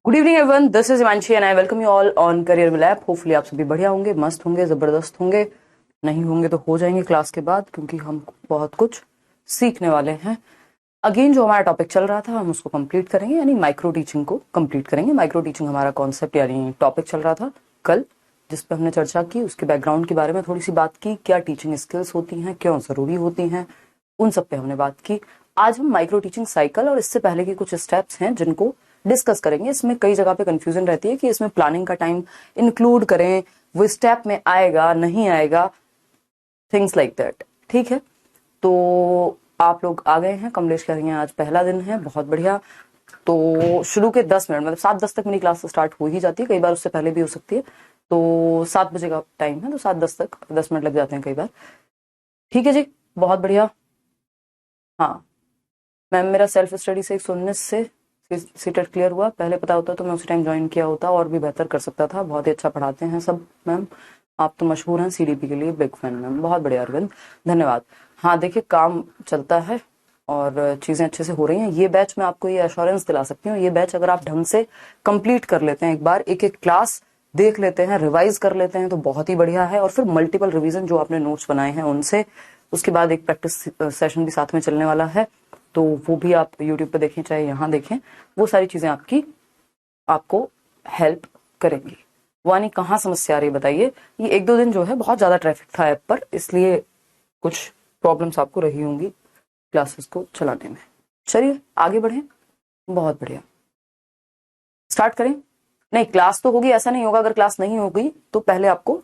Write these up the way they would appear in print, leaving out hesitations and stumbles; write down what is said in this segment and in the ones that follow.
Good evening everyone, this is Himanshi and I welcome you all on career will app. Hopefully आप सभी बढ़िया होंगे, मस्त होंगे, जबरदस्त होंगे। नहीं होंगे तो हो जाएंगे क्लास के बाद, क्योंकि हम बहुत कुछ सीखने वाले हैं। अगेन जो हमारा टॉपिक चल रहा था हम उसको कंप्लीट करेंगे, यानी माइक्रो टीचिंग को कंप्लीट करेंगे। माइक्रो टीचिंग हमारा कॉन्सेप्ट यानी टॉपिक चल रहा था कल, जिस पर हमने चर्चा की, उसके बैकग्राउंड के बारे में थोड़ी सी बात की, क्या टीचिंग स्किल्स होती हैं, क्यों जरूरी होती हैं, उन सब पे हमने बात की। आज हम माइक्रो टीचिंग साइकिल और इससे पहले के कुछ स्टेप्स हैं जिनको डिस्कस करेंगे। इसमें कई जगह पे कंफ्यूजन रहती है कि इसमें प्लानिंग का टाइम इंक्लूड करें, वो स्टेप में आएगा नहीं आएगा, थिंग्स लाइक दैट। ठीक है, तो आप लोग आ गए हैं। कमलेश कह रही हैं आज पहला दिन है, बहुत बढ़िया। तो शुरू के 10 मिनट मतलब 7:10 तक मेरी क्लास स्टार्ट हो ही जाती है, कई बार उससे पहले भी हो सकती है। तो 7 बजे का टाइम है, तो 7:10 तक 10 मिनट लग जाते हैं कई बार। ठीक है जी, बहुत बढ़िया। हाँ मैम, मेरा सेल्फ स्टडी से 119 से सीटेट क्लियर हुआ। पहले पता होता तो मैं उसी टाइम ज्वाइन किया होता और भी बेहतर कर सकता था। बहुत ही अच्छा पढ़ाते हैं सब मैम, आप तो मशहूर हैं सीडीपी के लिए, बिग फैन मैम। बहुत बढ़िया अरविंद, धन्यवाद। हाँ देखिए, काम चलता है और चीजें अच्छे से हो रही हैं। ये बैच मैं आपको ये एश्योरेंस दिला सकती हूँ, ये बैच अगर आप ढंग से कंप्लीट कर लेते हैं, एक बार एक एक क्लास देख लेते हैं, रिवाइज कर लेते हैं, तो बहुत ही बढ़िया है। और फिर मल्टीपल रिवीजन जो आपने नोट्स बनाए हैं उनसे, उसके बाद एक प्रैक्टिस सेशन भी साथ में चलने वाला है, तो वो भी आप यूट्यूब पे देखें चाहे यहाँ देखें, वो सारी चीजें आपको हेल्प करेंगी। वानी कहाँ समस्या आ रही है बताइए। ये 1-2 दिन जो है बहुत ज्यादा ट्रैफिक था ऐप पर, इसलिए कुछ प्रॉब्लम्स आपको रही होंगी क्लासेस को चलाने में। चलिए आगे बढ़े, बहुत बढ़िया। स्टार्ट करें। नहीं, क्लास तो होगी, ऐसा नहीं होगा अगर क्लास नहीं होगी तो पहले आपको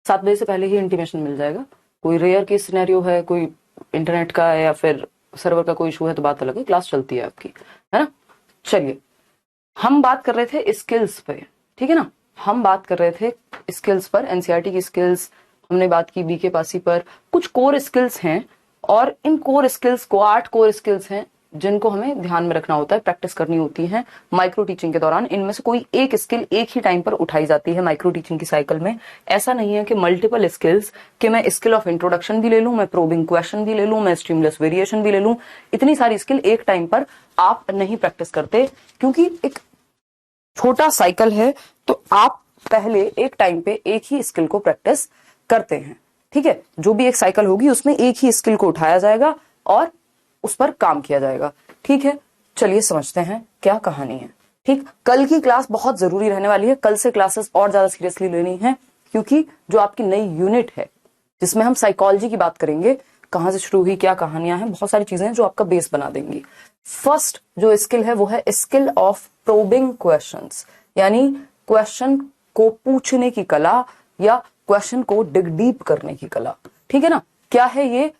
7 बजे से पहले ही इंटीमेशन मिल जाएगा। कोई रेयर केस सिनेरियो है, कोई इंटरनेट का है या फिर सर्वर का कोई इशू है तो बात अलग है, क्लास चलती है आपकी, है ना। चलिए, हम बात कर रहे थे स्किल्स पे, ठीक है ना। हम बात कर रहे थे स्किल्स पर, एनसीईआरटी की स्किल्स हमने बात की, बीके पासी पर। कुछ कोर स्किल्स हैं और इन कोर स्किल्स को 8 कोर स्किल्स हैं जिनको हमें ध्यान में रखना होता है, प्रैक्टिस करनी होती है माइक्रो टीचिंग के दौरान। इनमें से कोई एक स्किल एक ही टाइम पर उठाई जाती है माइक्रो टीचिंग की साइकिल में। ऐसा नहीं है कि मल्टीपल स्किल्स, कि मैं स्किल ऑफ इंट्रोडक्शन भी ले लूं, मैं प्रोबिंग क्वेश्चन भी ले लूं, मैं स्ट्रीमलेस वेरिएशन भी ले लूं। इतनी सारी स्किल एक टाइम पर आप नहीं प्रैक्टिस करते, क्योंकि एक छोटा साइकिल है, तो आप पहले एक टाइम पे एक ही स्किल को प्रैक्टिस करते हैं। ठीक है, जो भी एक साइकिल होगी उसमें एक ही स्किल को उठाया जाएगा और उस पर काम किया जाएगा। ठीक है, चलिए समझते हैं क्या कहानी है। ठीक, कल की क्लास बहुत जरूरी रहने वाली है। कल से क्लासेस और ज्यादा सीरियसली लेनी है, क्योंकि जो आपकी नई यूनिट है जिसमें हम साइकोलॉजी की बात करेंगे, कहां से शुरू हुई, क्या कहानियां हैं, बहुत सारी चीजें जो आपका बेस बना देंगी। फर्स्ट जो स्किल है वो है स्किल ऑफ प्रोबिंग क्वेश्चंस, यानी क्वेश्चन को पूछने की कला या क्वेश्चन को डिग डीप करने की कला। ठीक है ना, क्या है ये?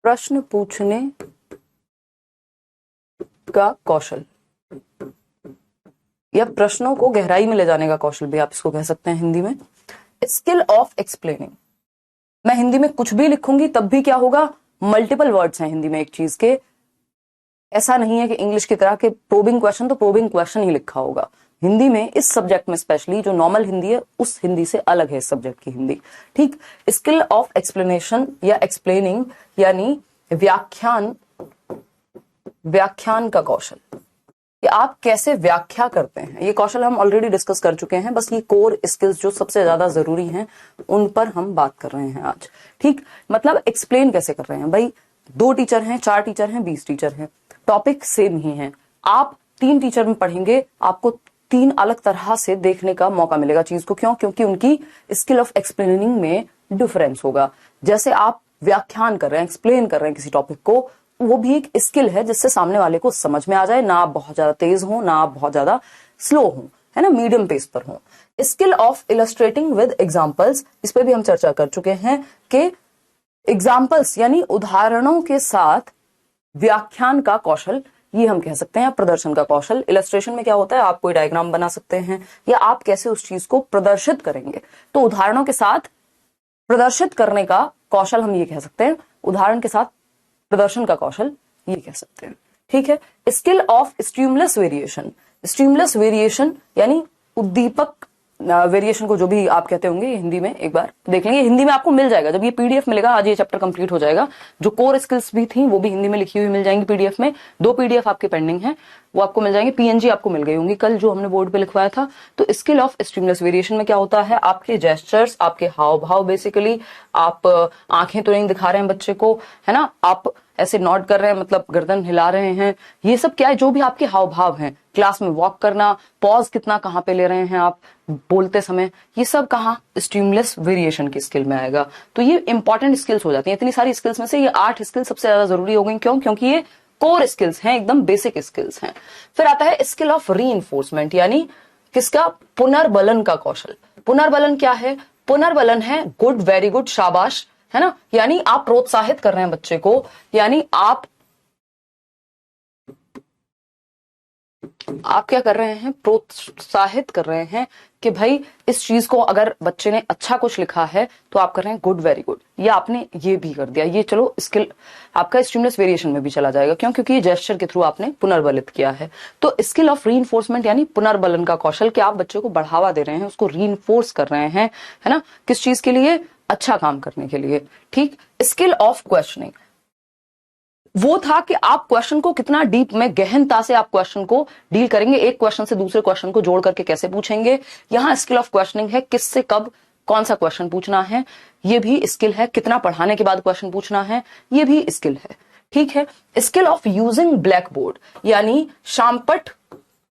प्रश्न पूछने का कौशल या प्रश्नों को गहराई में ले जाने का कौशल भी आप इसको कह सकते हैं हिंदी में। स्किल ऑफ एक्सप्लेनिंग, मैं हिंदी में कुछ भी लिखूंगी तब भी क्या होगा, मल्टीपल वर्ड्स हैं हिंदी में एक चीज के। ऐसा नहीं है कि इंग्लिश की तरह के प्रोबिंग क्वेश्चन तो प्रोबिंग क्वेश्चन ही लिखा होगा। हिंदी में इस सब्जेक्ट में स्पेशली जो नॉर्मल हिंदी है उस हिंदी से अलग है इस सब्जेक्ट की हिंदी। ठीक, स्किल ऑफ एक्सप्लेनेशन या एक्सप्लेनिंग यानी व्याख्यान का कौशल, कि आप कैसे व्याख्या करते हैं। ये कौशल हम ऑलरेडी डिस्कस कर चुके हैं, बस ये कोर स्किल्स जो सबसे ज्यादा जरूरी हैं उन पर हम बात कर रहे हैं आज। ठीक, मतलब एक्सप्लेन कैसे कर रहे हैं भाई। 2 टीचर हैं, 4 टीचर हैं, 20 टीचर हैं, टॉपिक सेम ही है। आप 3 टीचर में पढ़ेंगे, आपको 3 अलग तरह से देखने का मौका मिलेगा चीज को। क्यों? क्योंकि उनकी स्किल ऑफ एक्सप्लेनिंग में डिफरेंस होगा। जैसे आप व्याख्यान कर रहे हैं, एक्सप्लेन कर रहे हैं किसी टॉपिक को, वो भी एक स्किल है जिससे सामने वाले को समझ में आ जाए, ना आप बहुत ज्यादा तेज हो ना आप बहुत ज्यादा स्लो हो, है ना, मीडियम पेस पर हो। Skill of illustrating with examples, इस पे भी हम चर्चा कर चुके हैं कि एग्जांपल्स यानी उदाहरणों के साथ व्याख्यान का कौशल, ये हम कह सकते हैं प्रदर्शन का कौशल। इलस्ट्रेशन में क्या होता है, आप कोई डायग्राम बना सकते हैं या आप कैसे उस चीज को प्रदर्शित करेंगे, तो उदाहरणों के साथ प्रदर्शित करने का कौशल हम ये कह सकते हैं, उदाहरण के साथ प्रदर्शन का कौशल ये कह सकते हैं। ठीक है, skill of stimulus variation, stimulus variation यानी उद्दीपक वेरिएशन को जो भी आप कहते होंगे हिंदी में एक बार देख लेंगे, हिंदी में आपको मिल जाएगा जब ये पीडीएफ मिलेगा। आज ये चैप्टर कंप्लीट हो जाएगा। जो कोर स्किल्स भी थी वो भी हिंदी में लिखी हुई मिल जाएंगी पीडीएफ में। 2 पीडीएफ आपके पेंडिंग हैं, वो आपको मिल जाएंगे। पीएनजी आपको मिल गई होंगी कल जो हमने बोर्ड पे लिखवाया था। तो स्किल ऑफ स्टिमुलस वेरिएशन में क्या होता है, आपके जेस्चर्स, आपके हाव भाव, बेसिकली आप आंखें तो नहीं दिखा रहे हैं बच्चे को, है ना, आप ऐसे नॉड कर रहे हैं, मतलब गर्दन हिला रहे हैं, ये सब क्या है, जो भी आपके हाव भाव हैं, क्लास में वॉक करना, पॉज कितना कहाँ पे ले रहे हैं आप बोलते समय, ये सब कहाँ स्टिमुलस वेरिएशन की स्किल में आएगा। तो ये इंपॉर्टेंट स्किल्स हो जाती हैं। इतनी सारी स्किल्स में से ये 8 स्किल्स सबसे ज्यादा जरूरी हो गई। क्यों? क्योंकि ये कोर स्किल्स हैं, एकदम बेसिक स्किल्स हैं। फिर आता है स्किल ऑफ रीइंफोर्समेंट, यानी किसका, पुनर्बलन का कौशल। पुनर्बलन क्या है, पुनर्बलन है गुड, वेरी गुड, शाबाश, है ना, यानी आप प्रोत्साहित कर रहे हैं बच्चे को, यानी आप क्या कर रहे हैं, प्रोत्साहित कर रहे हैं कि भाई इस चीज को, अगर बच्चे ने अच्छा कुछ लिखा है तो आप कर रहे हैं गुड, वेरी गुड, या आपने ये भी कर दिया, ये चलो स्किल आपका स्टिमुलस वेरिएशन में भी चला जाएगा। क्यों? क्योंकि ये जेस्चर के थ्रू आपने पुनर्बलित किया है। तो स्किल ऑफ रीइंफोर्समेंट यानी पुनर्बलन का कौशल, कि आप बच्चे को बढ़ावा दे रहे हैं, उसको रीइंफोर्स कर रहे हैं, है ना, किस चीज के लिए, अच्छा काम करने के लिए। ठीक। स्किल ऑफ क्वेश्चनिंग वो था कि आप क्वेश्चन को कितना डीप में, गहनता से आप क्वेश्चन को डील करेंगे, एक क्वेश्चन से दूसरे क्वेश्चन को जोड़ करके कैसे पूछेंगे। यहां स्किल ऑफ क्वेश्चनिंग है किससे कब कौन सा क्वेश्चन पूछना है, ये भी स्किल है। कितना पढ़ाने के बाद क्वेश्चन पूछना है, ये भी स्किल है। ठीक है। Skill of using black board यानी शामपट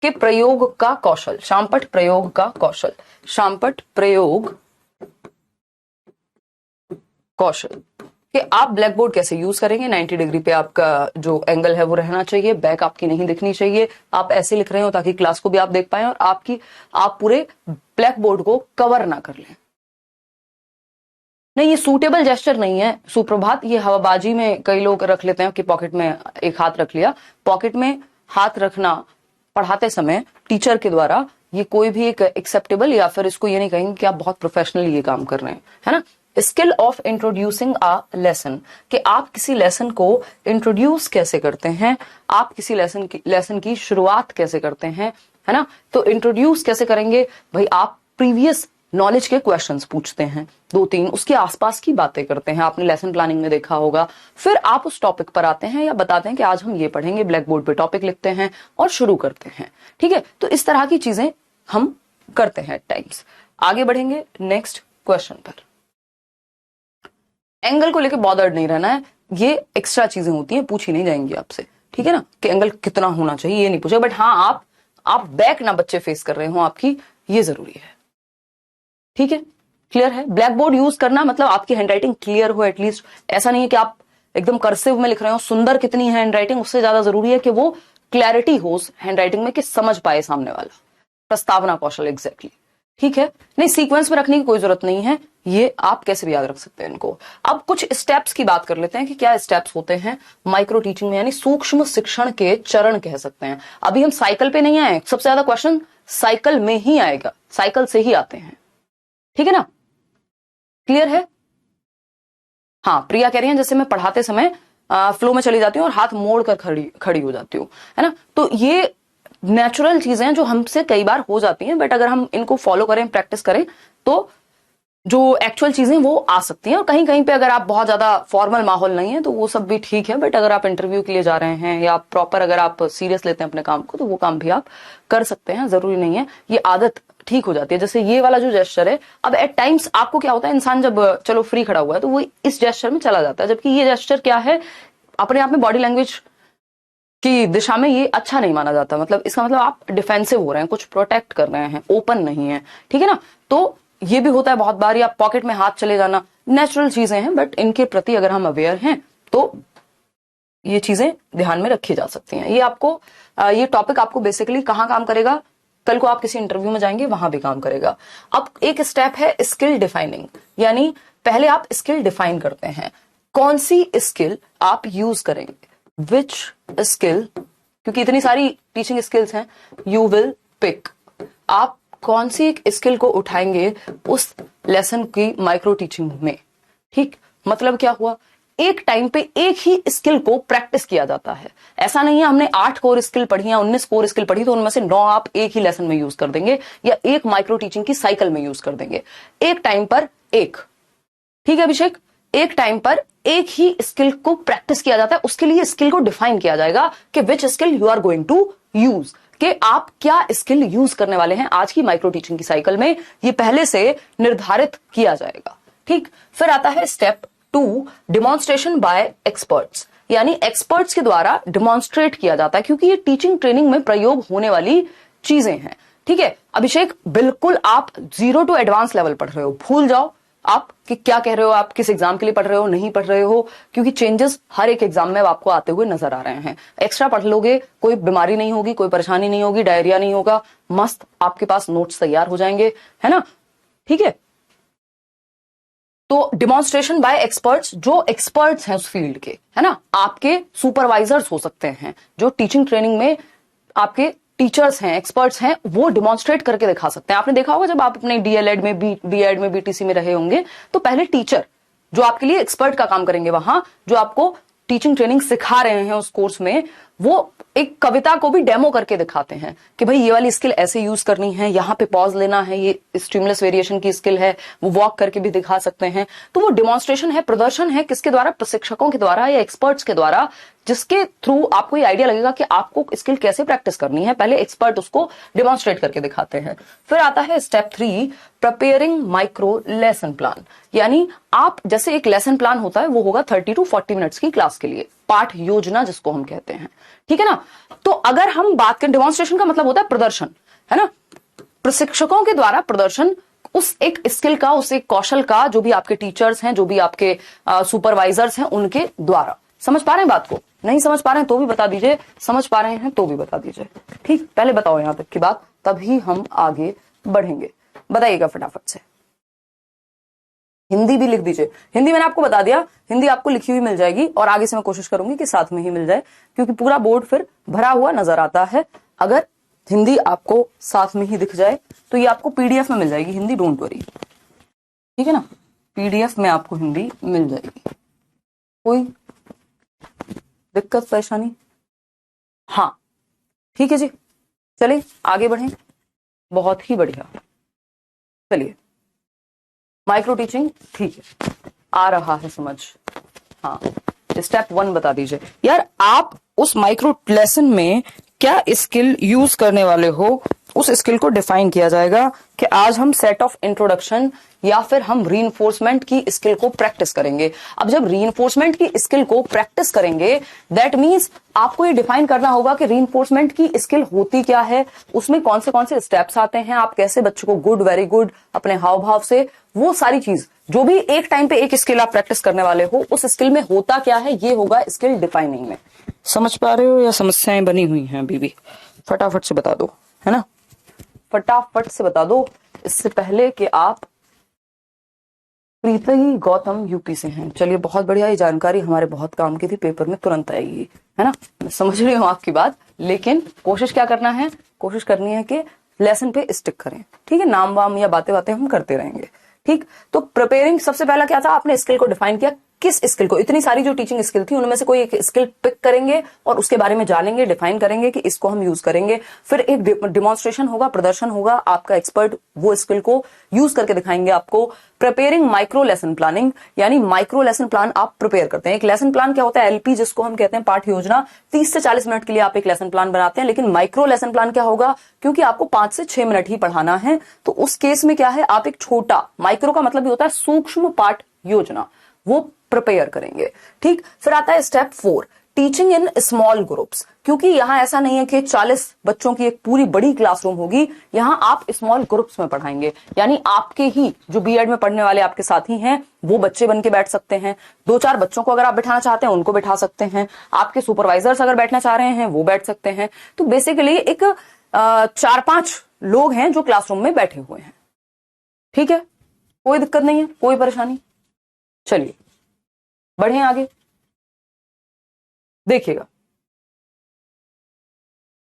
के प्रयोग का कौशल, शामपट प्रयोग का कौशल, शामपट प्रयोग कौशल, कि आप ब्लैक बोर्ड कैसे यूज करेंगे। 90 डिग्री पे आपका जो एंगल है वो रहना चाहिए, बैक आपकी नहीं दिखनी चाहिए, आप ऐसे लिख रहे हो ताकि क्लास को भी आप देख पाए और आप पूरे ब्लैक बोर्ड को कवर ना कर लें। नहीं, ये सूटेबल जेस्चर नहीं है सुप्रभात। ये हवाबाजी में कई लोग रख लेते हैं कि पॉकेट में एक हाथ रख लिया। पॉकेट में हाथ रखना पढ़ाते समय टीचर के द्वारा ये कोई भी एक एक्सेप्टेबल, या फिर इसको ये नहीं कहेंगे कि आप बहुत प्रोफेशनली ये काम कर रहे हैं, है ना। Skill of introducing a lesson, कि आप किसी लेसन को इंट्रोड्यूस कैसे करते हैं, आप किसी लेसन की शुरुआत कैसे करते हैं, है ना। तो इंट्रोड्यूस कैसे करेंगे भाई, आप प्रीवियस नॉलेज के क्वेश्चंस पूछते हैं 2-3, उसके आसपास की बातें करते हैं, आपने लेसन प्लानिंग में देखा होगा। फिर आप उस टॉपिक पर आते हैं या बताते हैं कि आज हम ये पढ़ेंगे, ब्लैक बोर्ड पे टॉपिक लिखते हैं और शुरू करते हैं। ठीक है। तो इस तरह की चीजें हम करते हैं टाइम्स। आगे बढ़ेंगे नेक्स्ट क्वेश्चन पर। एंगल को लेकर बॉदर्ड नहीं रहना है, ये एक्स्ट्रा चीजें होती हैं, पूछी नहीं जाएंगी आपसे। ठीक है ना, कि एंगल कितना होना चाहिए ये नहीं पूछे, बट हाँ आप बैक ना बच्चे फेस कर रहे हो आपकी, ये जरूरी है। ठीक है, क्लियर है। ब्लैक बोर्ड यूज करना मतलब आपकी हैंडराइटिंग क्लियर हो एटलीस्ट। ऐसा नहीं है कि आप एकदम कर्सिव में लिख रहे हो, सुंदर कितनी है हैंडराइटिंग, उससे ज्यादा जरूरी है कि वो क्लैरिटी हो उस हैंडराइटिंग में, कि समझ पाए सामने वाला। प्रस्तावना कौशल, एग्जैक्टली। ठीक है। नहीं, सीक्वेंस में रखने की कोई जरूरत नहीं है, ये आप कैसे भी याद रख सकते हैं इनको। अब कुछ स्टेप्स की बात कर लेते हैं कि क्या स्टेप्स होते हैं माइक्रो टीचिंग में, यानी सूक्ष्म शिक्षण के चरण कह सकते हैं। अभी हम साइकिल पे नहीं आए, सबसे ज्यादा क्वेश्चन साइकिल में ही आएगा, साइकिल से ही आते हैं। ठीक है ना, क्लियर है। हाँ, प्रिया कह रही है जैसे मैं पढ़ाते समय फ्लो में चली जाती हूँ और हाथ मोड़ कर खड़ी हो जाती हूँ, है ना। तो ये नेचुरल चीजें हैं जो हमसे कई बार हो जाती हैं, बट अगर हम इनको फॉलो करें, प्रैक्टिस करें, तो जो एक्चुअल चीजें वो आ सकती हैं। और कहीं कहीं पे अगर आप बहुत ज्यादा फॉर्मल माहौल नहीं है तो वो सब भी ठीक है, बट अगर आप इंटरव्यू के लिए जा रहे हैं या प्रॉपर अगर आप सीरियस लेते हैं अपने काम को, तो वो काम भी आप कर सकते हैं, जरूरी नहीं है। ये आदत ठीक हो जाती है। जैसे ये वाला जो जेस्चर है, अब एट टाइम्स आपको क्या होता है, इंसान जब चलो फ्री खड़ा हुआ है तो वो इस जेस्चर में चला जाता है, जबकि ये जेस्चर क्या है, अपने आप में बॉडी लैंग्वेज की दिशा में ये अच्छा नहीं माना जाता। मतलब इसका मतलब आप डिफेंसिव हो रहे हैं, कुछ प्रोटेक्ट कर रहे हैं, ओपन नहीं है। ठीक है ना। तो ये भी होता है बहुत बार, या पॉकेट में हाथ चले जाना, नेचुरल चीजें हैं, बट इनके प्रति अगर हम अवेयर हैं तो ये चीजें ध्यान में रखी जा सकती हैं। ये आपको ये टॉपिक आपको बेसिकली कहाँ काम करेगा, कल को आप किसी इंटरव्यू में जाएंगे वहां भी काम करेगा। अब एक स्टेप है स्किल डिफाइनिंग, यानी पहले आप स्किल डिफाइन करते हैं, कौन सी स्किल आप यूज करेंगे, विच स्किल, क्योंकि इतनी सारी टीचिंग स्किल्स हैं, यू विल पिक, आप कौन सी एक स्किल को उठाएंगे उस लेसन की माइक्रो टीचिंग में। ठीक, मतलब क्या हुआ, एक टाइम पे एक ही स्किल को प्रैक्टिस किया जाता है। ऐसा नहीं है हमने 8 कोर स्किल पढ़ी या 19 कोर स्किल पढ़ी तो उनमें से 9 आप एक ही लेसन में यूज कर देंगे या एक माइक्रो टीचिंग की साइकिल में यूज कर देंगे। एक टाइम पर एक, ठीक है अभिषेक, एक टाइम पर एक ही स्किल को प्रैक्टिस किया जाता है। उसके लिए स्किल को डिफाइन किया जाएगा कि which skill you are going to use, कि आप क्या स्किल यूज करने वाले हैं आज की माइक्रो टीचिंग की साइकिल में, ये पहले से निर्धारित किया जाएगा। ठीक, फिर आता है स्टेप 2, डिमॉन्स्ट्रेशन बाय एक्सपर्ट्स, यानी एक्सपर्ट्स के द्वारा डिमॉन्स्ट्रेट किया जाता है, क्योंकि ये टीचिंग ट्रेनिंग में प्रयोग होने वाली चीजें हैं। ठीक है अभिषेक, बिल्कुल आप 0 टू एडवांस लेवल पढ़ रहे हो, भूल जाओ आप कि क्या कह रहे हो, आप किस एग्जाम के लिए पढ़ रहे हो, नहीं पढ़ रहे हो, क्योंकि चेंजेस हर एक एग्जाम में आपको आते हुए नजर आ रहे हैं। एक्स्ट्रा पढ़ लोगे, कोई बीमारी नहीं होगी, कोई परेशानी नहीं होगी, डायरिया नहीं होगा, मस्त आपके पास नोट्स तैयार हो जाएंगे, है ना। ठीक है, तो डिमॉन्स्ट्रेशन बाय एक्सपर्ट्स, जो एक्सपर्ट्स हैं उस फील्ड के, है ना, आपके सुपरवाइजर्स हो सकते हैं, जो टीचिंग ट्रेनिंग में आपके टीचर्स हैं, एक्सपर्ट्स हैं, वो डिमॉन्स्ट्रेट करके दिखा सकते हैं। आपने देखा होगा जब आप अपने डीएलएड में, बीएड में, बीटीसी में रहे होंगे, तो पहले टीचर जो आपके लिए एक्सपर्ट का काम करेंगे, वहां जो आपको टीचिंग ट्रेनिंग सिखा रहे हैं उस कोर्स में, वो एक कविता को भी डेमो करके दिखाते हैं कि भाई ये वाली स्किल ऐसे यूज करनी है, यहाँ पे पॉज लेना है, ये स्टिमुलस वेरिएशन की स्किल है, वो वॉक करके भी दिखा सकते हैं। तो वो डिमॉन्स्ट्रेशन है, प्रदर्शन है, किसके द्वारा, प्रशिक्षकों के द्वारा या एक्सपर्ट्स के द्वारा, जिसके थ्रू आपको ये आइडिया लगेगा कि आपको स्किल कैसे प्रैक्टिस करनी है। पहले एक्सपर्ट उसको डिमॉन्स्ट्रेट करके दिखाते हैं। फिर आता है step 3, preparing micro lesson plan, यानी आप जैसे एक लेसन प्लान होता है वो होगा 30 टू 40 मिनट्स की क्लास के लिए, पाठ योजना जिसको हम कहते हैं। ठीक है ना, तो अगर हम बात करें, डिमॉन्स्ट्रेशन का मतलब होता है प्रदर्शन, है ना, प्रशिक्षकों के द्वारा प्रदर्शन उस एक स्किल का, उस एक कौशल का, जो भी आपके टीचर्स हैं, जो भी आपके सुपरवाइजर्स हैं, उनके द्वारा। समझ पा रहे हैं बात को? नहीं समझ पा रहे हैं तो भी बता दीजिए, समझ पा रहे हैं तो भी बता दीजिए। ठीक, पहले बताओ यहां तक की बात, तभी हम आगे बढ़ेंगे। बताइएगा फटाफट से। हिंदी भी लिख दीजिए। हिंदी मैंने आपको बता दिया, हिंदी आपको लिखी हुई मिल जाएगी और आगे से मैं कोशिश करूंगी कि साथ में ही मिल जाए, क्योंकि पूरा बोर्ड फिर भरा हुआ नजर आता है। अगर हिंदी आपको साथ में ही दिख जाए तो ये आपको पीडीएफ में मिल जाएगी हिंदी, डोंट वरी। ठीक है ना, पीडीएफ में आपको हिंदी मिल जाएगी। कोई दिक्कत परेशानी? हाँ ठीक है जी, चलिए आगे बढ़ें। बहुत ही बढ़िया, चलिए माइक्रो टीचिंग, ठीक है, आ रहा है समझ। हाँ, स्टेप 1 बता दीजिए यार, आप उस माइक्रो लेसन में क्या स्किल यूज करने वाले हो, उस स्किल को डिफाइन किया जाएगा कि आज हम सेट ऑफ इंट्रोडक्शन या फिर हम रीइंफोर्समेंट की स्किल को प्रैक्टिस करेंगे। अब जब रीइंफोर्समेंट की स्किल को प्रैक्टिस करेंगे, दैट मींस आपको ये डिफाइन करना होगा कि रीइंफोर्समेंट की स्किल होती क्या है, उसमें कौन से स्टेप्स आते हैं, आप कैसे बच्चों को गुड, वेरी गुड, अपने हाव भाव से, वो सारी चीज, जो भी एक टाइम पे एक स्किल आप प्रैक्टिस करने वाले हो, उस स्किल में होता क्या है, ये होगा स्किल डिफाइनिंग में। समझ पा रहे हो या समस्याएं बनी हुई हैं अभी भी? फटाफट से बता दो, है ना, फटाफट से बता दो, इससे पहले कि आप प्रीति गौतम यूपी से हैं। चलिए बहुत बढ़िया, ये जानकारी हमारे बहुत काम की थी, पेपर में तुरंत आएगी, है ना। मैं समझ रही हूँ आपकी बात, लेकिन कोशिश क्या करना है, कोशिश करनी है कि लेसन पे स्टिक करें। ठीक है, नाम वाम या बातें हम करते रहेंगे। ठीक, तो प्रिपेयरिंग, सबसे पहला क्या था, आपने स्किल को डिफाइन किया, किस स्किल को, इतनी सारी जो टीचिंग स्किल थी उनमें से कोई एक स्किल पिक करेंगे और उसके बारे में जानेंगे, डिफाइन करेंगे कि इसको हम यूज करेंगे। फिर एक डिमॉन्स्ट्रेशन होगा, प्रदर्शन होगा, आपका एक्सपर्ट वो स्किल को यूज करके दिखाएंगे आपको। प्रिपेयरिंग माइक्रो लेसन प्लानिंग, यानी माइक्रो लेसन प्लान आप प्रिपेयर करते हैं। एक लेसन प्लान क्या होता है, एलपी जिसको हम कहते हैं, पाठ योजना, 30 से 40 मिनट के लिए आप एक लेसन प्लान बनाते हैं। लेकिन माइक्रो लेसन प्लान क्या होगा, क्योंकि आपको 5 से 6 मिनट ही पढ़ाना है, तो उस केस में क्या है, आप एक छोटा, माइक्रो का मतलब ये होता है सूक्ष्म पाठ योजना, वो प्रिपेयर करेंगे। ठीक, फिर आता है step 4, teaching in small groups, क्योंकि यहां ऐसा नहीं है कि 40 बच्चों की एक पूरी बड़ी क्लासरूम होगी, यहां आप स्मॉल ग्रुप्स में पढ़ाएंगे। यानी आपके ही जो बीएड में पढ़ने वाले आपके साथी हैं वो बच्चे बन के बैठ सकते हैं, 2-4 बच्चों को अगर आप बैठाना चाहते हैं उनको बैठा सकते हैं, आपके सुपरवाइजर्स अगर बैठना चाह रहे हैं वो बैठ सकते हैं। तो बेसिकली एक 4-5 लोग हैं जो क्लासरूम में बैठे हुए हैं। ठीक है, कोई दिक्कत नहीं है, कोई परेशानी। चलिए बढ़े आगे, देखिएगा।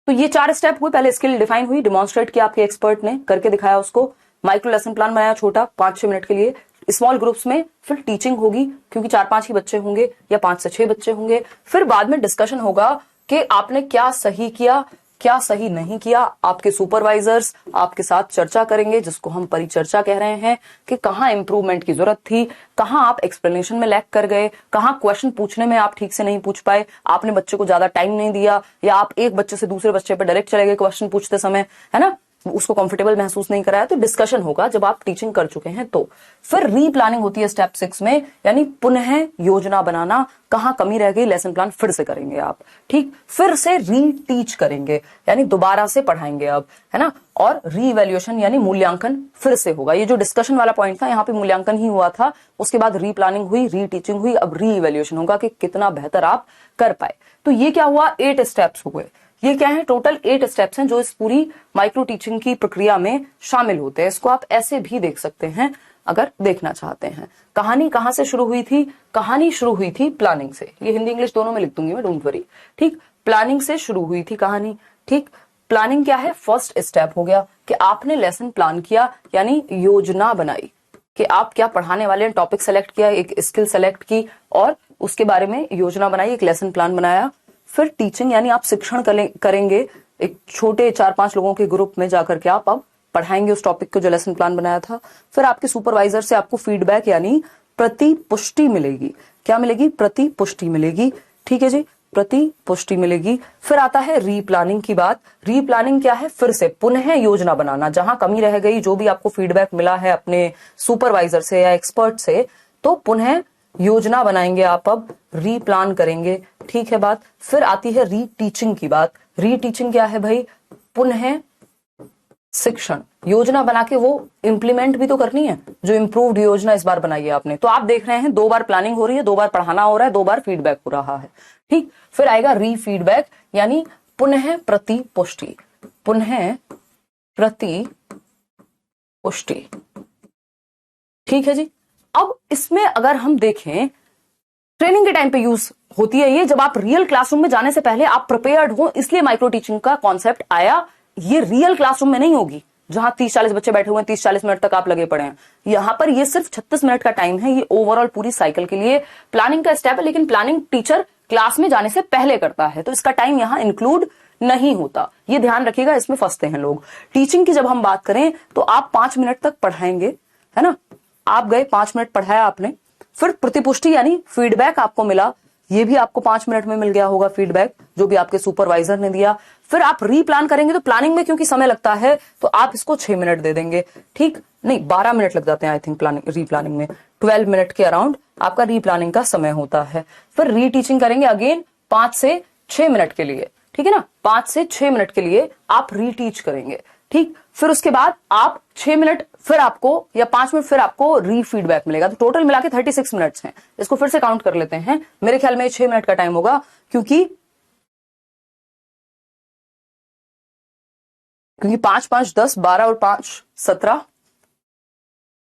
तो ये 4 स्टेप हुए, पहले स्किल डिफाइन हुई, डिमॉन्स्ट्रेट किया आपके एक्सपर्ट ने, करके दिखाया उसको, माइक्रो लेसन प्लान बनाया छोटा 5-6 मिनट के लिए, स्मॉल ग्रुप्स में फिर टीचिंग होगी, क्योंकि 4-5 ही बच्चे होंगे या 5 से 6 बच्चे होंगे। फिर बाद में डिस्कशन होगा कि आपने क्या सही किया, क्या सही नहीं किया। आपके सुपरवाइजर्स आपके साथ चर्चा करेंगे, जिसको हम परिचर्चा कह रहे हैं, कि कहां इंप्रूवमेंट की जरूरत थी, कहां आप एक्सप्लेनेशन में लैग कर गए, कहां क्वेश्चन पूछने में आप ठीक से नहीं पूछ पाए, आपने बच्चे को ज्यादा टाइम नहीं दिया, या आप एक बच्चे से दूसरे बच्चे पर डायरेक्ट चले गए क्वेश्चन पूछते समय, है ना, उसको कंफर्टेबल महसूस नहीं कराया। तो डिस्कशन होगा जब आप टीचिंग कर चुके हैं। तो फिर रीप्लानिंग होती है स्टेप 6 में, यानी पुनः योजना बनाना, कहां कमी रह गई, लेसन प्लान फिर से करेंगे आप, ठीक। फिर से रीटीच करेंगे, यानी दोबारा से पढ़ाएंगे अब, है ना। और रीवैल्यूएशन यानी मूल्यांकन फिर से होगा। ये जो डिस्कशन वाला पॉइंट था, यहाँ पे मूल्यांकन ही हुआ था, उसके बाद रीप्लानिंग हुई, रीटीचिंग हुई, अब रीवैल्यूएशन होगा कि कितना बेहतर आप कर पाए। तो ये क्या हुआ, 8 स्टेप्स हुए। ये क्या है, टोटल 8 स्टेप्स हैं जो इस पूरी माइक्रो टीचिंग की प्रक्रिया में शामिल होते हैं। इसको आप ऐसे भी देख सकते हैं अगर देखना चाहते हैं। कहानी कहां से शुरू हुई थी, कहानी शुरू हुई थी प्लानिंग से। ये हिंदी इंग्लिश दोनों में लिख दूंगी मैं, डोंट वरी, ठीक। प्लानिंग से शुरू हुई थी कहानी, ठीक। प्लानिंग क्या है, फर्स्ट स्टेप हो गया कि आपने लेसन प्लान किया, यानी योजना बनाई कि आप क्या पढ़ाने वाले हैं, टॉपिक सेलेक्ट किया, एक स्किल सेलेक्ट की और उसके बारे में योजना बनाई, एक लेसन प्लान बनाया। फिर टीचिंग यानी आप शिक्षण करेंगे, एक छोटे 4-5 लोगों के ग्रुप में जाकर के आप अब पढ़ाएंगे उस टॉपिक को जो लेसन प्लान बनाया था। फिर आपके सुपरवाइजर से आपको फीडबैक यानी प्रतिपुष्टि मिलेगी। क्या मिलेगी, प्रतिपुष्टि मिलेगी, ठीक है जी, प्रतिपुष्टि मिलेगी। फिर आता है रीप्लानिंग की बात। रीप्लानिंग क्या है, फिर से पुनः योजना बनाना, जहां कमी रह गई, जो भी आपको फीडबैक मिला है अपने सुपरवाइजर से या एक्सपर्ट से, तो पुनः योजना बनाएंगे आप, अब रीप्लान करेंगे, ठीक है बात। फिर आती है रीटीचिंग की बात। रीटीचिंग क्या है भाई, पुनः शिक्षण। योजना बना के वो इंप्लीमेंट भी तो करनी है, जो इंप्रूव्ड योजना इस बार बनाई है आपने। तो आप देख रहे हैं 2 बार प्लानिंग हो रही है, 2 बार पढ़ाना हो रहा है, 2 बार फीडबैक हो रहा है, ठीक। फिर आएगा रीफीडबैक यानी पुनः प्रतिपुष्टि, पुनः प्रतिपुष्टि, ठीक है जी। अब इसमें अगर हम देखें, ट्रेनिंग के टाइम पे यूज होती है ये, जब आप रियल क्लासरूम में जाने से पहले आप प्रिपेयर्ड हो, इसलिए माइक्रो टीचिंग का कॉन्सेप्ट आया। ये रियल क्लासरूम में नहीं होगी जहां 30-40 बच्चे बैठे हुए हैं, 30-40 मिनट तक आप लगे पड़े हैं। यहां पर ये सिर्फ 36 मिनट का टाइम है। ये ओवरऑल पूरी साइकिल के लिए प्लानिंग का स्टेप है, लेकिन प्लानिंग टीचर क्लास में जाने से पहले करता है, तो इसका टाइम यहां इंक्लूड नहीं होता। ये ध्यान रखिएगा, इसमें फंसते हैं लोग। टीचिंग की जब हम बात करें तो आप 5 मिनट तक पढ़ाएंगे, है ना। आप गए, 5 मिनट पढ़ाया आपने। फिर प्रतिपुष्टि यानी फीडबैक आपको मिला, ये भी आपको 5 मिनट में मिल गया होगा फीडबैक, जो भी आपके सुपरवाइजर ने दिया। फिर आप रीप्लान करेंगे, तो प्लानिंग में क्योंकि समय लगता है तो आप इसको 6 मिनट दे देंगे, ठीक। नहीं, 12 मिनट लग जाते हैं आई थिंक प्लानिंग, रीप्लानिंग में 12 मिनट के अराउंड आपका रीप्लानिंग का समय होता है। फिर रीटीचिंग करेंगे अगेन 5 से 6 मिनट के लिए, ठीक है ना। 5 से 6 मिनट के लिए आप रीटीच करेंगे, ठीक। फिर उसके बाद आप 6 मिनट फिर आपको, या 5 मिनट फिर आपको रीफीडबैक मिलेगा। तो टोटल मिला के 36 मिनट्स हैं। इसको फिर से काउंट कर लेते हैं। मेरे ख्याल में 6 मिनट का टाइम होगा, क्योंकि 5 5 10 12 और 5 17,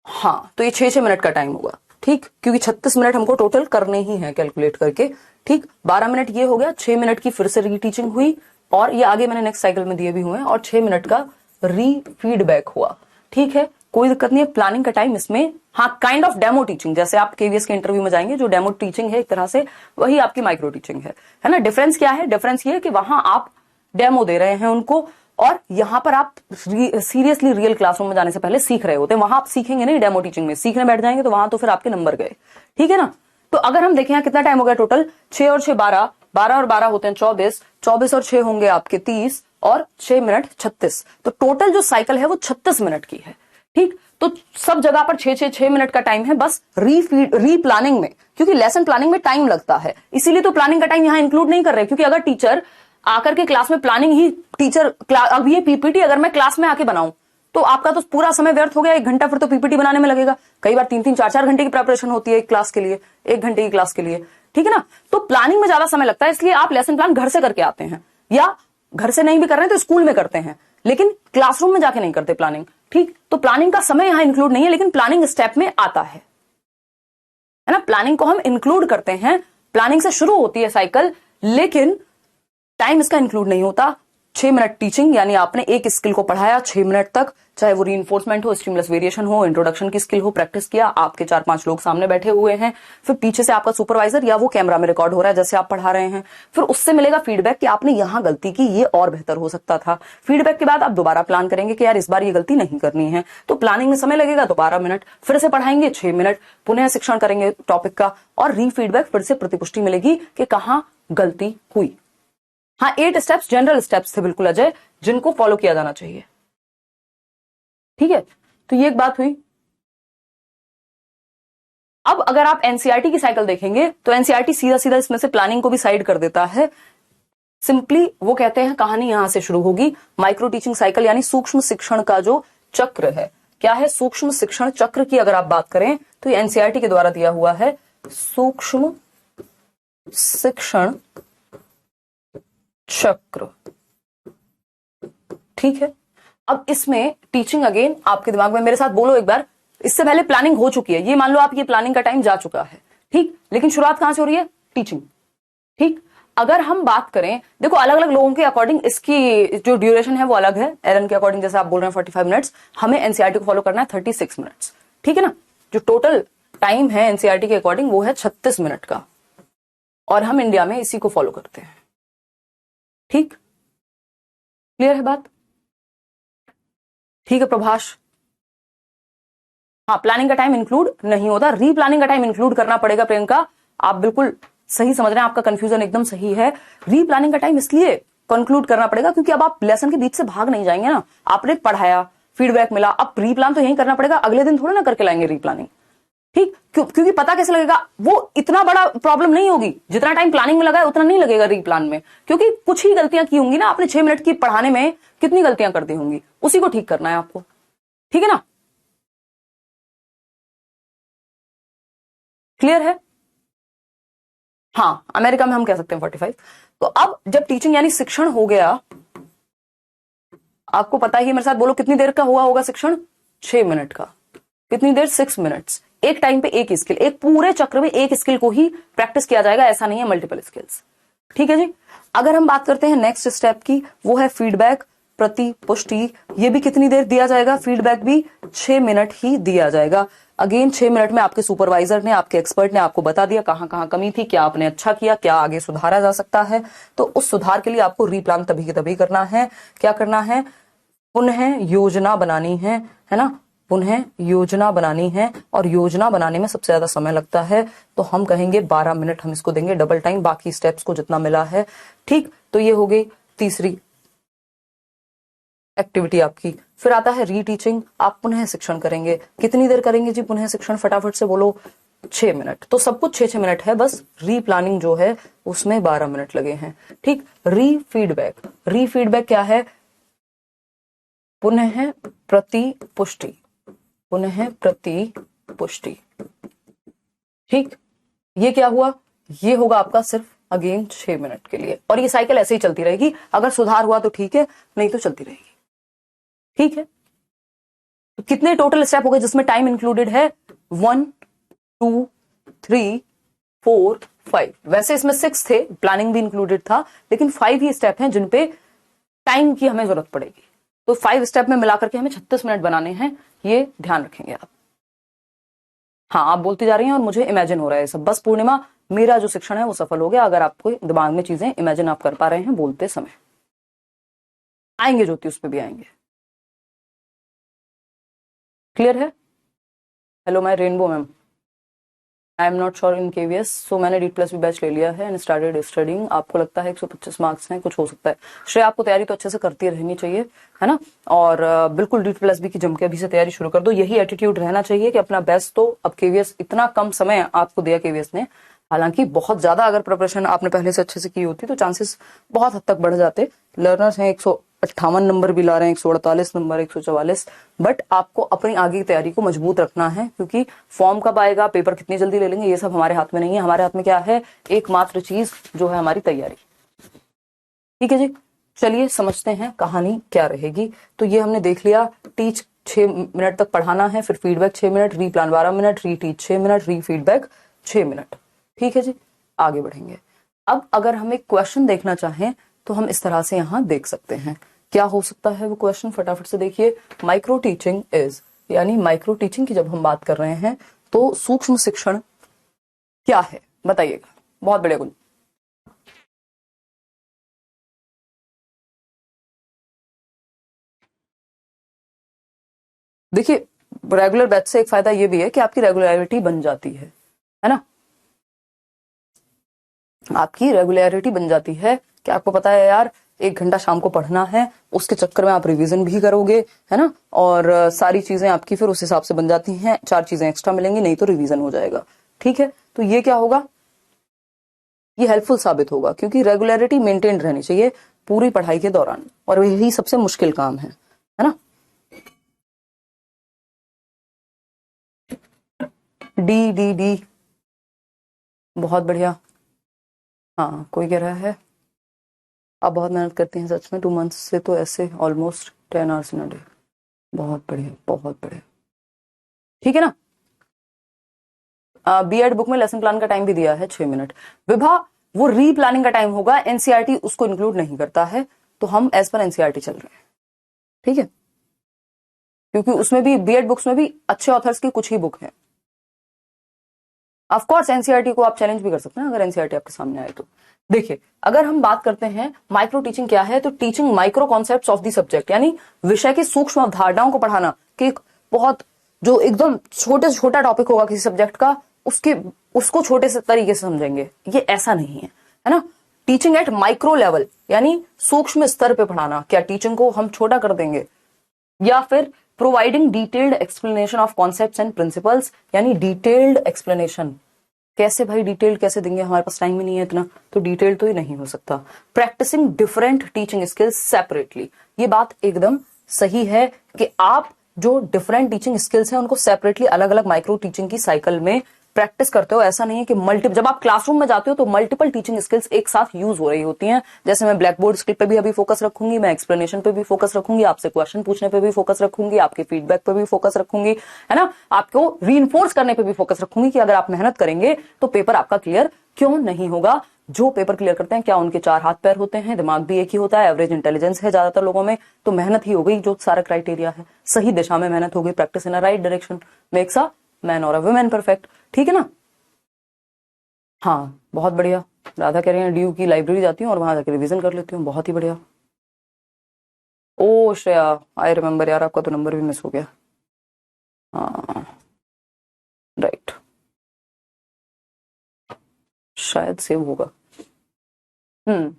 हाँ, तो ये 6 मिनट का टाइम होगा, ठीक। क्योंकि 36 मिनट हमको टोटल करने ही हैं कैलकुलेट करके, ठीक। 12 मिनट ये हो गया, 6 मिनट की फिर से रीटीचिंग हुई, और ये आगे मैंने नेक्स्ट साइकिल में दिए भी हुए हैं, और 6 मिनट का रीफीडबैक हुआ, ठीक है। कोई दिक्कत नहीं है। प्लानिंग का टाइम इसमें, हाँ, काइंड ऑफ डेमो टीचिंग, जैसे आप केवीएस के इंटरव्यू में जाएंगे, जो डेमो टीचिंग है एक तरह से, वही आपकी माइक्रो टीचिंग है ना। डिफरेंस क्या है, डिफरेंस ये है कि वहां आप डेमो दे रहे हैं उनको, और यहां पर आप सीरियसली रियल क्लासरूम में जाने से पहले सीख रहे होते हैं। वहां आप सीखेंगे नहीं, डेमो टीचिंग में सीखने बैठ जाएंगे तो वहां तो फिर आपके नंबर गए, ठीक है ना। तो अगर हम देखें कितना टाइम हो गया टोटल, 6 और 6 12, 12 और 12 होते हैं 24, 24 और 6 होंगे आपके 30, और 6 मिनट 36। तो टोटल जो साइकिल है वो 36 मिनट की है, ठीक। तो सब जगह पर 6 मिनट का टाइम है, बस रीप्लानिंग में, क्योंकि लेसन प्लानिंग में टाइम लगता है, इसीलिए तो प्लानिंग का टाइम यहां इंक्लूड नहीं कर रहे। क्योंकि अगर टीचर आकर के क्लास में प्लानिंग ही अब ये पीपीटी अगर मैं क्लास में आके बनाऊं तो आपका तो पूरा समय व्यर्थ हो गया, 1 घंटा फिर तो पीपीटी बनाने में लगेगा। कई बार 3-3 4-4 घंटे की प्रिपरेशन होती है एक क्लास के लिए, 1 घंटे की क्लास के लिए, ठीक है ना। तो प्लानिंग में ज्यादा समय लगता है, इसलिए आप लेसन प्लान घर से करके आते हैं, या घर से नहीं भी कर रहे हैं तो स्कूल में करते हैं, लेकिन क्लासरूम में जाके नहीं करते प्लानिंग, ठीक। तो प्लानिंग का समय यहां इंक्लूड नहीं है, लेकिन प्लानिंग स्टेप में आता है ना। प्लानिंग को हम इंक्लूड करते हैं, प्लानिंग से शुरू होती है साइकिल, लेकिन टाइम इसका इंक्लूड नहीं होता। 6 मिनट टीचिंग, यानी आपने एक स्किल को पढ़ाया 6 मिनट तक, चाहे वो रीइंफोर्समेंट हो, स्टिमुलस वेरिएशन हो, इंट्रोडक्शन की स्किल हो, प्रैक्टिस किया, आपके 4-5 लोग सामने बैठे हुए हैं, फिर पीछे से आपका सुपरवाइजर या वो कैमरा में रिकॉर्ड हो रहा है जैसे आप पढ़ा रहे हैं, फिर उससे मिलेगा फीडबैक कि आपने यहां गलती की, ये और बेहतर हो सकता था। फीडबैक के बाद आप दोबारा प्लान करेंगे कि यार इस बार ये गलती नहीं करनी है, तो प्लानिंग में समय लगेगा तो 12 मिनट, फिर से पढ़ाएंगे 6 मिनट, पुनः शिक्षण करेंगे टॉपिक का, और रीफीडबैक फिर से प्रतिपुष्टि मिलेगी कि कहां गलती हुई। हाँ, 8 स्टेप्स जनरल स्टेप्स थे बिल्कुल अजय, जिनको फॉलो किया जाना चाहिए। ठीक है, तो ये एक बात हुई। अब अगर आप एनसीईआरटी की साइकिल देखेंगे तो एनसीईआरटी सीधा सीधा इसमें से प्लानिंग को भी साइड कर देता है। सिंपली वो कहते हैं कहानी यहां से शुरू होगी, माइक्रो टीचिंग साइकिल यानी सूक्ष्म शिक्षण का जो चक्र है। क्या है सूक्ष्म शिक्षण चक्र की अगर आप बात करें तो ये एनसीईआरटी के द्वारा दिया हुआ है, सूक्ष्म शिक्षण चक्र। ठीक है, अब इसमें टीचिंग अगेन आपके दिमाग में, मेरे साथ बोलो एक बार, इससे पहले प्लानिंग हो चुकी है, ये मान लो आप ये प्लानिंग का टाइम जा चुका है, ठीक, लेकिन शुरुआत कहां से हो रही है, टीचिंग। ठीक, अगर हम बात करें, देखो अलग अलग लोगों के अकॉर्डिंग इसकी जो ड्यूरेशन है वो अलग है। एरन के अकॉर्डिंग जैसे आप बोल रहे हैं 45 मिनट्स, हमें एनसीईआरटी को फॉलो करना है 36 मिनट्स। ठीक है ना, जो टोटल टाइम है एनसीईआरटी के अकॉर्डिंग वो है 36 मिनट का, और हम इंडिया में इसी को फॉलो करते हैं। ठीक, क्लियर है बात? ठीक है प्रभाष। हाँ, प्लानिंग का टाइम इंक्लूड नहीं होता, रीप्लानिंग का टाइम इंक्लूड करना पड़ेगा प्रियंका, आप बिल्कुल सही समझ रहे हैं, आपका कंफ्यूजन एकदम सही है। रीप्लानिंग का टाइम इसलिए कंक्लूड करना पड़ेगा क्योंकि अब आप लेसन के बीच से भाग नहीं जाएंगे ना, आपने पढ़ाया, फीडबैक मिला, अब रीप्लान तो यही करना पड़ेगा, अगले दिन थोड़ा ना करके लाएंगे रीप्लानिंग। ठीक, क्योंकि पता कैसे लगेगा, वो इतना बड़ा प्रॉब्लम नहीं होगी, जितना टाइम प्लानिंग में लगा है उतना नहीं लगेगा रीप्लान में, क्योंकि कुछ ही गलतियां की होंगी ना आपने 6 मिनट की पढ़ाने में, कितनी गलतियां कर दी होंगी, उसी को ठीक करना है आपको। ठीक है ना, क्लियर है? हाँ, अमेरिका में हम कह सकते हैं 45। तो अब जब टीचिंग यानी शिक्षण हो गया, आपको पता ही है, मेरे साथ बोलो कितनी देर का हुआ होगा शिक्षण, 6 मिनट का। कितनी देर, 6 मिनट्स। एक टाइम पे एक स्किल, एक पूरे चक्र में एक स्किल को ही प्रैक्टिस किया जाएगा, ऐसा नहीं है मल्टीपल स्किल्स। ठीक है जी, अगर हम बात करते हैं नेक्स्ट स्टेप की, वो है फीडबैक प्रतिपुष्टि। ये भी कितनी देर दिया जाएगा, फीडबैक भी 6 मिनट ही दिया जाएगा। अगेन 6 मिनट में आपके सुपरवाइजर ने, आपके एक्सपर्ट ने आपको बता दिया कहां कहां कमी थी, क्या आपने अच्छा किया, क्या आगे सुधारा जा सकता है। तो उस सुधार के लिए आपको रीप्लान तभी के तभी करना है। क्या करना है, पुनः योजना बनानी है ना, पुनः योजना बनानी है, और योजना बनाने में सबसे ज्यादा समय लगता है, तो हम कहेंगे 12 मिनट हम इसको देंगे डबल टाइम, बाकी स्टेप्स को जितना मिला है। ठीक, तो ये हो गई तीसरी एक्टिविटी आपकी। फिर आता है रीटीचिंग, आप पुनः शिक्षण करेंगे। कितनी देर करेंगे जी पुनः शिक्षण, फटाफट से बोलो, 6 मिनट। तो सब कुछ 6-6 मिनट है, बस रीप्लानिंग जो है उसमें 12 मिनट लगे हैं। ठीक, रीफीडबैक, रीफीडबैक क्या है, पुनः प्रतिपुष्टि, पुनः प्रतिपुष्टि। ठीक, ये क्या हुआ, ये होगा आपका सिर्फ अगेन 6 मिनट के लिए, और ये साइकिल ऐसे ही चलती रहेगी, अगर सुधार हुआ तो ठीक है, नहीं तो चलती रहेगी। ठीक है, तो कितने टोटल स्टेप हो गए जिसमें टाइम इंक्लूडेड है, 1 2 3 4 5। वैसे इसमें 6 थे, प्लानिंग भी इंक्लूडेड था, लेकिन 5 ही स्टेप हैं जिन पे टाइम की हमें जरूरत पड़ेगी। तो 5 स्टेप में मिलाकर के हमें 36 मिनट बनाने हैं, ये ध्यान रखेंगे आप। हाँ, आप बोलती जा रही हैं और मुझे इमेजिन हो रहा है सब। बस पूर्णिमा, मेरा जो शिक्षण है वो सफल हो गया, अगर आपको दिमाग में चीजें इमेजिन आप कर पा रहे हैं बोलते समय। आएंगे ज्योति, उस पर भी आएंगे। क्लियर है? Hello my rainbow ma'am, I am not sure in KVS, so मैंने D+B बैच ले लिया है एंड स्टार्टेड स्टडिंग। आपको लगता है 125 मार्क्स हैं, कुछ हो सकता है। श्रेय, आपको तैयारी तो अच्छे से करती रहनी चाहिए, है ना, और बिल्कुल D+B की जम के अभी से तैयारी शुरू कर दो। यही एटीट्यूड रहना चाहिए कि अपना बेस्ट तो, अब केवीएस इतना कम समय आपको दिया केवीएस ने, हालांकि बहुत ज्यादा अगर प्रिपरेशन आपने पहले से अच्छे से की होती तो चांसेस बहुत हद तक बढ़ जाते। लर्नर्स हैं 158 नंबर भी ला रहे हैं, 148 नंबर, 144, बट आपको अपनी आगे की तैयारी को मजबूत रखना है, क्योंकि फॉर्म कब आएगा, पेपर कितनी जल्दी ले लेंगे, ये सब हमारे हाथ में नहीं है। हमारे हाथ में क्या है, एकमात्र चीज जो है हमारी तैयारी। ठीक है जी, चलिए समझते हैं कहानी क्या रहेगी। तो ये हमने देख लिया, टीच 6 मिनट तक पढ़ाना है, फिर feedback 6 minute, replan 12 minute, reteach 6 minute, refeedback 6 minute. ठीक है जी, आगे बढ़ेंगे। अब अगर हम एक क्वेश्चन देखना चाहें तो हम इस तरह से यहाँ देख सकते हैं। क्या हो सकता है वो क्वेश्चन, फटाफट से देखिए। माइक्रो टीचिंग इज, यानी माइक्रो टीचिंग की जब हम बात कर रहे हैं तो सूक्ष्म शिक्षण क्या है, बताइएगा। बहुत बढ़िया गुण। देखिए, रेगुलर बैच से एक फायदा ये भी है कि आपकी रेगुलरिटी बन जाती है ना। आपकी रेगुलरिटी बन जाती है कि आपको पता है यार 1 घंटा शाम को पढ़ना है, उसके चक्कर में आप रिवीजन भी करोगे, है ना, और सारी चीजें आपकी फिर उस हिसाब से बन जाती हैं। 4 चीजें एक्स्ट्रा मिलेंगी, नहीं तो रिवीजन हो जाएगा। ठीक है, तो ये क्या होगा, ये हेल्पफुल साबित होगा, क्योंकि रेगुलरिटी मेंटेन रहनी चाहिए पूरी पढ़ाई के दौरान, और यही सबसे मुश्किल काम है ना। डी डी डी, बहुत बढ़िया। हाँ, कोई कह रहा है आप बहुत मेहनत करती हैं सच में, 2 मंथ्स से तो ऐसे almost 10 hours in a day. बहुत बढ़िया, बहुत बढ़िया। ठीक है ना। बीएड बुक में लेसन प्लान का टाइम भी दिया है 6 मिनट। विभा, वो री प्लानिंग का टाइम होगा, एनसीईआरटी उसको इंक्लूड नहीं करता है, तो हम एज पर एनसीईआरटी चल रहे हैं। ठीक है, क्योंकि उसमें भी बीएड बुक्स में भी अच्छे ऑथर्स की कुछ ही बुक है। ऑफ कोर्स एनसीईआरटी को आप चैलेंज भी कर सकते हैं अगर एनसीईआरटी आपके सामने आए तो। देखिए, अगर हम बात करते हैं माइक्रो टीचिंग क्या है, तो teaching micro concepts of the subject, यानी विषय की सूक्ष्म अवधारणाओं को पढ़ाना, कि बहुत जो एकदम छोटे से छोटा टॉपिक होगा किसी सब्जेक्ट का, उसको छोटे से तरीके से समझेंगे, ये ऐसा नहीं है ना। टीचिंग एट माइक्रो लेवल, यानी सूक्ष्म स्तर पे पढ़ाना। क्या टीचिंग को हम छोटा कर देंगे, या फिर providing detailed explanation of concepts and principles, यानी डिटेल्ड एक्सप्लेनेशन। कैसे भाई डिटेल्ड कैसे देंगे, हमारे पास टाइम ही नहीं है इतना, तो डिटेल्ड तो ही नहीं हो सकता। Practising different teaching skills separately, ये बात एकदम सही है कि आप जो डिफरेंट टीचिंग स्किल्स हैं उनको सेपरेटली अलग अलग माइक्रो टीचिंग की साइकिल में प्रैक्टिस करते हो। ऐसा नहीं है कि जब आप क्लासरूम में जाते हो तो मल्टीपल टीचिंग स्किल्स एक साथ यूज हो रही होती हैं। जैसे मैं ब्लैक बोर्ड स्किल पे भी अभी फोकस रखूंगी, मैं एक्सप्लेनेशन पे भी फोकस रखूंगी, आपसे क्वेश्चन पूछने पे भी फोकस रखूंगी, आपके फीडबैक पे भी फोकस रखूंगी, है ना, आपको रीइंफोर्स करने पे भी फोकस रखूंगी कि अगर आप मेहनत करेंगे तो पेपर आपका क्लियर क्यों नहीं होगा। जो पेपर क्लियर करते हैं, क्या उनके 4 हाथ पैर होते हैं, दिमाग भी एक ही होता है, एवरेज इंटेलिजेंस है ज्यादातर लोगों में, तो मेहनत ही हो गई जो सारा क्राइटेरिया है। सही दिशा में मेहनत हो गई, practice in a right direction makes a man और अ वुमेन परफेक्ट। ठीक है ना। हाँ, बहुत बढ़िया। राधा कह रही है ड्यू की लाइब्रेरी जाती हूँ और वहां जाकर रिवीजन कर लेती हूँ। बहुत ही बढ़िया। ओ श्रेया, आई रिमेम्बर यार, आपका तो नंबर भी मिस हो गया। हाँ, राइट, शायद सेव होगा। हम्म,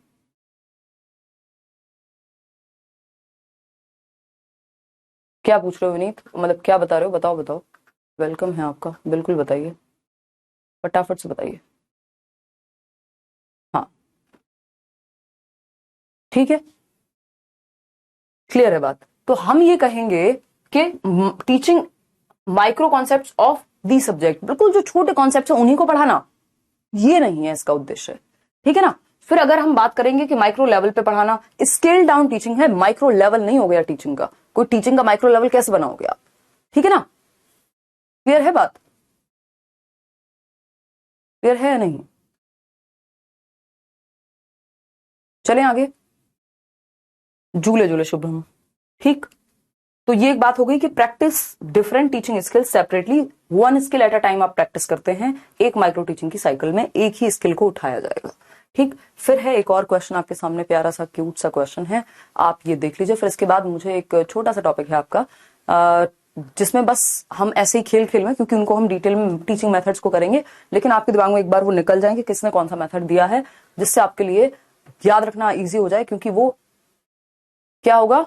क्या पूछ रहे हो विनीत, मतलब क्या बता रहे हो, बताओ बताओ। वेलकम है आपका, बिल्कुल बताइए, फटाफट से बताइए। हाँ, ठीक है, क्लियर है बात। तो हम ये कहेंगे कि teaching micro concepts of the subject, बिल्कुल जो छोटे कॉन्सेप्ट्स हैं उन्हीं को पढ़ाना, ये नहीं है इसका उद्देश्य। ठीक है ना। फिर अगर हम बात करेंगे कि माइक्रो लेवल पे पढ़ाना, स्केल डाउन टीचिंग है, माइक्रो लेवल नहीं हो गया टीचिंग का। कोई टीचिंग का माइक्रो लेवल कैसे बनाओगे आप। ठीक है ना, क्लियर है बात, क्लियर है या नहीं। चलें आगे। झूले झूले शुभम। ठीक, तो ये एक बात हो गई कि practice different teaching skills separately, one skill at a time आप प्रैक्टिस करते हैं, एक माइक्रो टीचिंग की साइकिल में एक ही स्किल को उठाया जाएगा। ठीक, फिर है एक और क्वेश्चन आपके सामने, प्यारा सा क्यूट सा क्वेश्चन है, आप ये देख लीजिए। फिर इसके बाद मुझे एक छोटा सा टॉपिक है आपका, जिसमें बस हम ऐसे ही खेल खेल में, क्योंकि उनको हम डिटेल में टीचिंग मेथड्स को करेंगे, लेकिन आपके दिमाग में एक बार वो निकल जाएंगे किसने कौन सा मेथड दिया है, जिससे आपके लिए याद रखना इजी हो जाए। क्योंकि वो क्या होगा,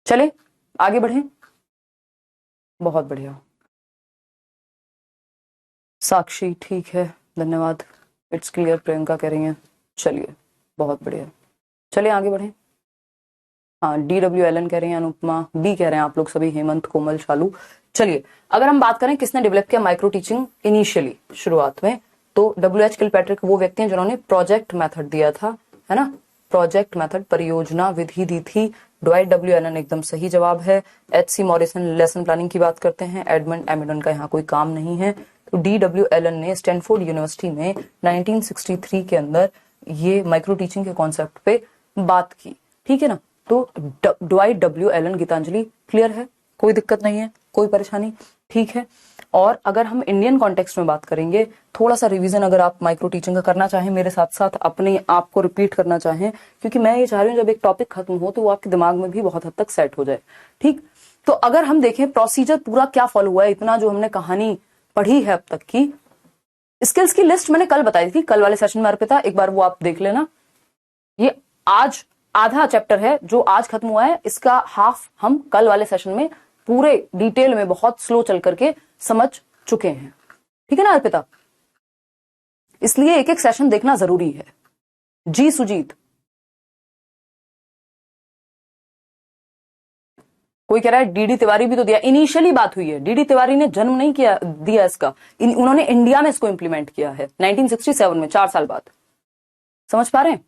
चले आगे बढ़े। बहुत बढ़िया, साक्षी ठीक है, धन्यवाद, इट्स क्लियर, प्रियंका कह रही हैं। चलिए, बहुत बढ़िया, चलिए आगे बढ़े। हाँ, DWLN कह रही हैं, अनुपमा बी कह रहे हैं, आप लोग सभी, हेमंत, कोमल, शालू। चलिए, अगर हम बात करें किसने डेवलप किया माइक्रो टीचिंग इनिशियली शुरुआत में, तो WH किलपैट्रिक वो व्यक्ति हैं जिन्होंने प्रोजेक्ट मेथड दिया था, है ना, प्रोजेक्ट मेथड, परियोजना विधि दी थी। ड्वाइट डब्ल्यू एलन एकदम सही जवाब है। HC मॉरिसन लेसन प्लानिंग की बात करते हैं, एडमंड एमिडन का यहाँ कोई काम नहीं है, तो DW एलन ने स्टैनफोर्ड यूनिवर्सिटी में 1963 के अंदर ये माइक्रो टीचिंग के कॉन्सेप्ट पे बात की, ठीक है ना। तो Dwight W Allen Gitanjali clear है, कोई दिक्कत नहीं है, कोई परेशानी, ठीक है। और अगर हम इंडियन कॉन्टेक्स्ट में बात करेंगे, थोड़ा सा रिवीजन अगर आप माइक्रो टीचिंग का करना चाहें मेरे साथ साथ, अपने आप को रिपीट करना चाहें, क्योंकि मैं ये चाह रही हूँ जब एक टॉपिक खत्म हो तो वो आपके दिमाग में भी बहुत हद तक सेट हो जाए, ठीक। तो अगर हम देखें प्रोसीजर पूरा क्या फॉलो हुआ है, इतना जो हमने कहानी पढ़ी है अब तक की, स्किल्स की लिस्ट मैंने कल बताई थी, कल वाले सेशन में अर्पिता, एक बार वो आप देख लेना। ये आज आधा चैप्टर है जो आज खत्म हुआ है, इसका हाफ हम कल वाले सेशन में पूरे डिटेल में बहुत स्लो चल करके समझ चुके हैं, ठीक है ना अर्पिता। इसलिए एक एक सेशन देखना जरूरी है। जी सुजीत, कोई कह रहा है डीडी तिवारी भी तो दिया, इनिशियली बात हुई है, डीडी तिवारी ने जन्म नहीं किया दिया इसका, उन्होंने इंडिया में इसको इंप्लीमेंट किया है 1967 में, 4 साल बाद। समझ पा रहे हैं?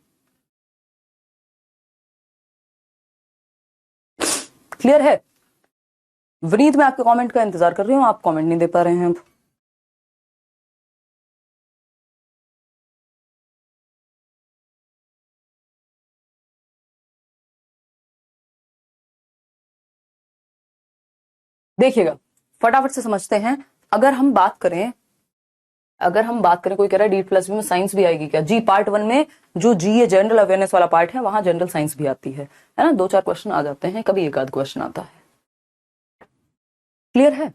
क्लियर है? विनीत, मैं आपके कमेंट का इंतजार कर रही हूं, आप कमेंट नहीं दे पा रहे हैं अब। देखिएगा फटाफट से समझते हैं। अगर हम बात करें कोई कह रहा है D+B में साइंस भी आएगी क्या? जी पार्ट 1 में जो जी ये जनरल अवेयरनेस वाला पार्ट है वहां जनरल साइंस भी आती है ना, 2-4 क्वेश्चन आ जाते हैं, कभी एक आध क्वेश्चन आता है। क्लियर है?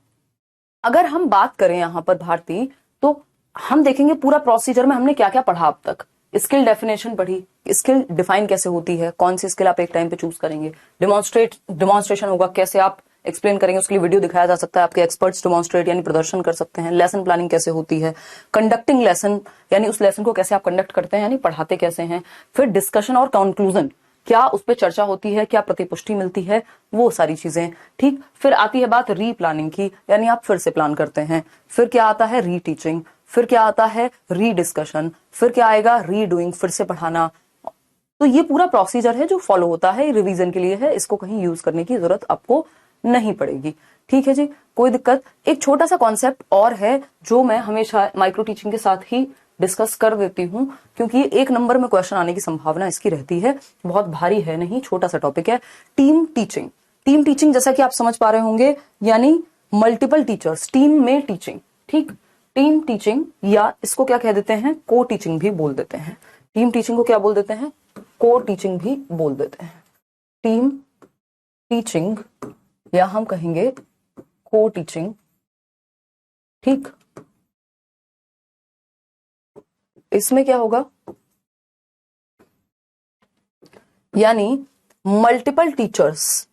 अगर हम बात करें यहां पर भारती, तो हम देखेंगे पूरा प्रोसीजर में हमने क्या क्या पढ़ा अब तक। स्किल डेफिनेशन पढ़ी, स्किल डिफाइन कैसे होती है, कौन सी स्किल आप एक टाइम पे चूज करेंगे, डिमॉन्स्ट्रेशन होगा, कैसे आप एक्सप्लेन करेंगे, उसके लिए वीडियो दिखाया जा सकता है, आपके एक्सपर्ट्स डिमॉन्स्ट्रेट यानी प्रदर्शन कर सकते हैं। लेसन प्लानिंग कैसे होती है, कंडक्टिंग लेसन यानी उस लेसन को कैसे आप कंडक्ट करते हैं यानी पढ़ाते कैसे हैं, फिर डिस्कशन और कंक्लूजन, क्या उस पर चर्चा होती है, क्या प्रतिपुष्टि मिलती है, वो सारी चीजें, ठीक। फिर आती है बात री प्लानिंग की, यानी आप फिर से प्लान करते हैं। फिर क्या आता है री टीचिंग, फिर क्या आता है री डिस्कशन, फिर क्या आएगा री डूइंग, फिर से पढ़ाना। तो ये पूरा प्रोसीजर है जो फॉलो होता है, रिवीजन के लिए है, इसको कहीं यूज करने की जरूरत आपको नहीं पड़ेगी, ठीक है जी, कोई दिक्कत। एक छोटा सा कॉन्सेप्ट और है जो मैं हमेशा माइक्रो टीचिंग के साथ ही डिस्कस कर देती हूं, क्योंकि 1 नंबर में क्वेश्चन आने की संभावना इसकी रहती है, बहुत भारी है नहीं, छोटा सा टॉपिक है। टीम टीचिंग, टीम टीचिंग जैसा कि आप समझ पा रहे होंगे, यानी मल्टीपल टीचर्स, टीम में टीचिंग, ठीक। टीम टीचिंग या इसको क्या कह देते हैं, को टीचिंग भी बोल देते हैं। टीम टीचिंग को क्या बोल देते हैं, को टीचिंग भी बोल देते हैं। टीम टीचिंग या हम कहेंगे को टीचिंग, ठीक। इसमें क्या होगा, यानी मल्टीपल टीचर्स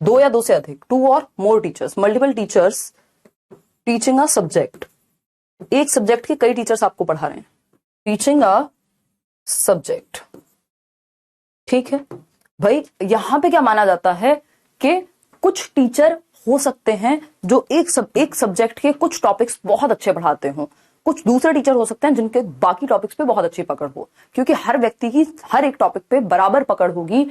2 या 2 से अधिक, 2 और more teachers, multiple teachers teaching a subject, एक सब्जेक्ट के कई टीचर्स आपको पढ़ा रहे हैं, टीचिंग अ सब्जेक्ट, ठीक है भाई। यहां पे क्या माना जाता है कि कुछ टीचर हो सकते हैं जो एक सब्जेक्ट के कुछ टॉपिक्स बहुत अच्छे पढ़ाते हो, कुछ दूसरे टीचर हो सकते हैं जिनके बाकी टॉपिक्स पे बहुत अच्छी पकड़ हो, क्योंकि हर व्यक्ति की हर एक टॉपिक पे बराबर पकड़ होगी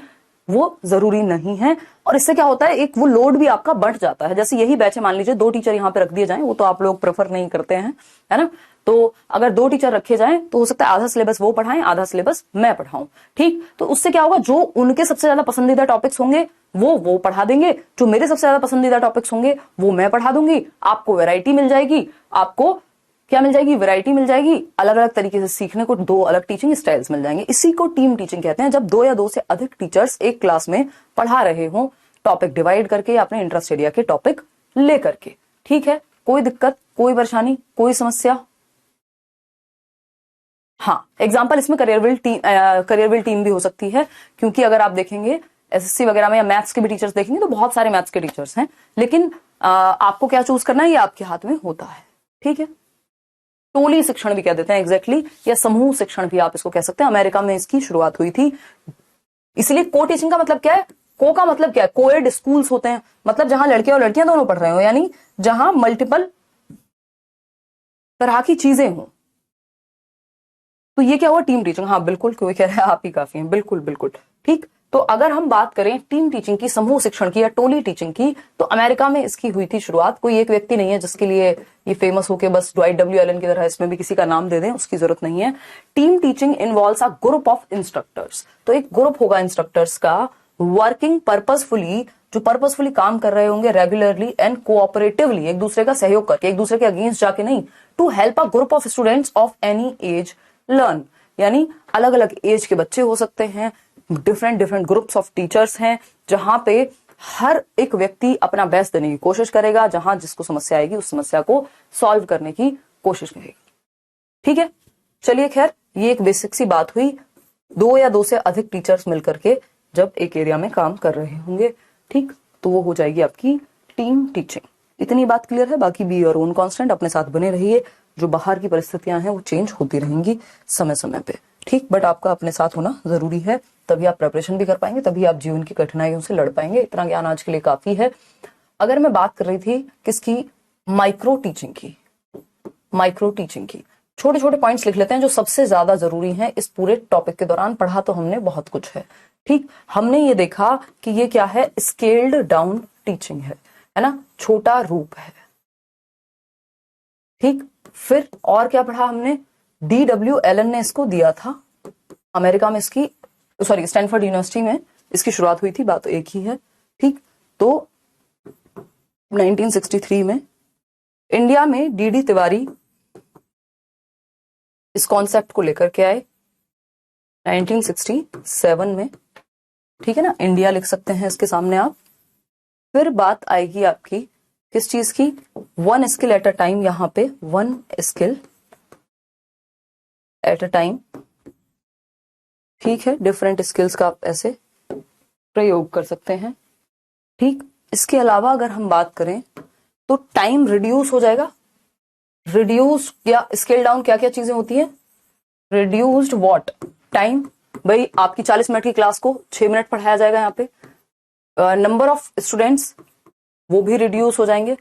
वो जरूरी नहीं है। और इससे क्या होता है, एक वो लोड भी आपका बढ़ जाता है। जैसे यही बैच है, मान लीजिए 2 टीचर यहाँ पे रख दिए जाएं, वो तो आप लोग प्रेफर नहीं करते हैं, है ना। तो अगर 2 टीचर रखे जाएं तो हो सकता है आधा सिलेबस वो पढ़ाएं, आधा सिलेबस मैं पढ़ाऊं, ठीक। तो उससे क्या होगा, जो उनके सबसे ज्यादा पसंदीदा टॉपिक्स होंगे वो पढ़ा देंगे, जो मेरे सबसे ज्यादा पसंदीदा टॉपिक्स होंगे वो मैं पढ़ा दूंगी। आपको वैरायटी मिल जाएगी, आपको क्या मिल जाएगी, वैरायटी मिल जाएगी, अलग अलग तरीके से सीखने को 2 अलग टीचिंग स्टाइल्स मिल जाएंगे। इसी को टीम टीचिंग कहते हैं, जब 2 या 2 से अधिक टीचर्स एक क्लास में पढ़ा रहे हो, टॉपिक डिवाइड करके या अपने इंटरेस्ट एरिया के टॉपिक लेकर के, ठीक है। कोई दिक्कत, कोई परेशानी, कोई समस्या? हाँ, एग्जाम्पल इसमें करियरविल टीम भी हो सकती है, क्योंकि अगर आप देखेंगे एसएससी वगैरह में या मैथ्स के भी टीचर्स देखेंगे तो बहुत सारे मैथ्स के टीचर्स हैं, लेकिन आपको क्या चूज करना है ये आपके हाथ में होता है, ठीक है। टोली शिक्षण भी कह देते हैं एग्जैक्टली, या समूह शिक्षण भी आप इसको कह सकते हैं। अमेरिका में इसकी शुरुआत हुई थी। इसलिए को टीचिंग का मतलब क्या है, को का मतलब क्या है, कोएड स्कूल्स होते हैं, मतलब जहां लड़के और लड़कियां दोनों पढ़ रहे हो, यानी जहां मल्टीपल तरह की चीजें हों, तो ये क्या हुआ, टीम टीचिंग। हाँ बिल्कुल, कोई कह रहा है आप ही काफी हैं, बिल्कुल बिल्कुल ठीक। तो अगर हम बात करें टीम टीचिंग की, समूह शिक्षण की या टोली टीचिंग की, तो अमेरिका में इसकी हुई थी शुरुआत। कोई एक व्यक्ति नहीं है जिसके लिए ये फेमस हो के बस dwight w allen की तरह इसमें भी किसी का नाम दे दें, उसकी जरूरत नहीं है। Team teaching involves a group of instructors. तो एक ग्रुप होगा इंस्ट्रक्टर्स का, वर्किंग पर्पसफुली, जो पर्पसफुली काम कर रहे होंगे, रेगुलरली एंड कोऑपरेटिवली, एक दूसरे का सहयोग करके, एक दूसरे के अगेंस्ट जाके नहीं, to help a group of students of any age learn. यानी अलग अलग एज के बच्चे हो सकते हैं, different different groups of teachers हैं, जहां पे हर एक व्यक्ति अपना बेस्ट देने की कोशिश करेगा, जहां जिसको समस्या आएगी उस समस्या को सॉल्व करने की कोशिश करेगा। ठीक है, चलिए खैर, ये एक बेसिक सी बात हुई, 2 या 2 से अधिक टीचर्स मिलकर के जब एक एरिया में काम कर रहे होंगे, ठीक, तो वो हो जाएगी आपकी टीम टीचिंग। इतनी बात क्लियर है। बाकी बी योर ओन कांस्टेंट, अपने साथ बने रहिए, जो बाहर की परिस्थितियां हैं वो चेंज होती रहेंगी समय समय पे, ठीक, बट आपका अपने साथ होना जरूरी है, तभी आप प्रिपरेशन भी कर पाएंगे, तभी आप जीवन की कठिनाइयों से लड़ पाएंगे। इतना ज्ञान आज के लिए काफी है। अगर मैं बात कर रही थी किसकी, माइक्रो टीचिंग की, माइक्रो टीचिंग की, छोटे छोटे पॉइंट्स लिख लेते हैं जो सबसे ज्यादा जरूरी हैं इस पूरे टॉपिक के दौरान। पढ़ा तो हमने बहुत कुछ है, ठीक, हमने ये देखा कि ये क्या है, स्केल्ड डाउन टीचिंग है ना, छोटा रूप है, ठीक। फिर और क्या पढ़ा हमने, DW एलन ने इसको दिया था, अमेरिका में इसकी, सॉरी स्टैनफोर्ड यूनिवर्सिटी में इसकी शुरुआत हुई थी, बात तो एक ही है, ठीक। तो 1963 में इंडिया में DD तिवारी इस कॉन्सेप्ट को लेकर के आए, 1967 में, ठीक है ना, इंडिया लिख सकते हैं इसके सामने आप। फिर बात आएगी आपकी किस चीज की, 1 स्किल एट अ टाइम, यहां पे 1 स्किल एट अ टाइम, ठीक है, डिफरेंट स्किल्स का आप ऐसे प्रयोग कर सकते हैं, ठीक। इसके अलावा अगर हम बात करें तो टाइम रिड्यूस हो जाएगा, रिड्यूस या स्केल डाउन क्या क्या चीजें होती है, रिड्यूस्ड व्हाट, टाइम, भाई आपकी 40 मिनट की क्लास को 6 मिनट पढ़ाया जाएगा, यहाँ पे नंबर ऑफ स्टूडेंट्स वो भी रिड्यूस हो जाएंगे,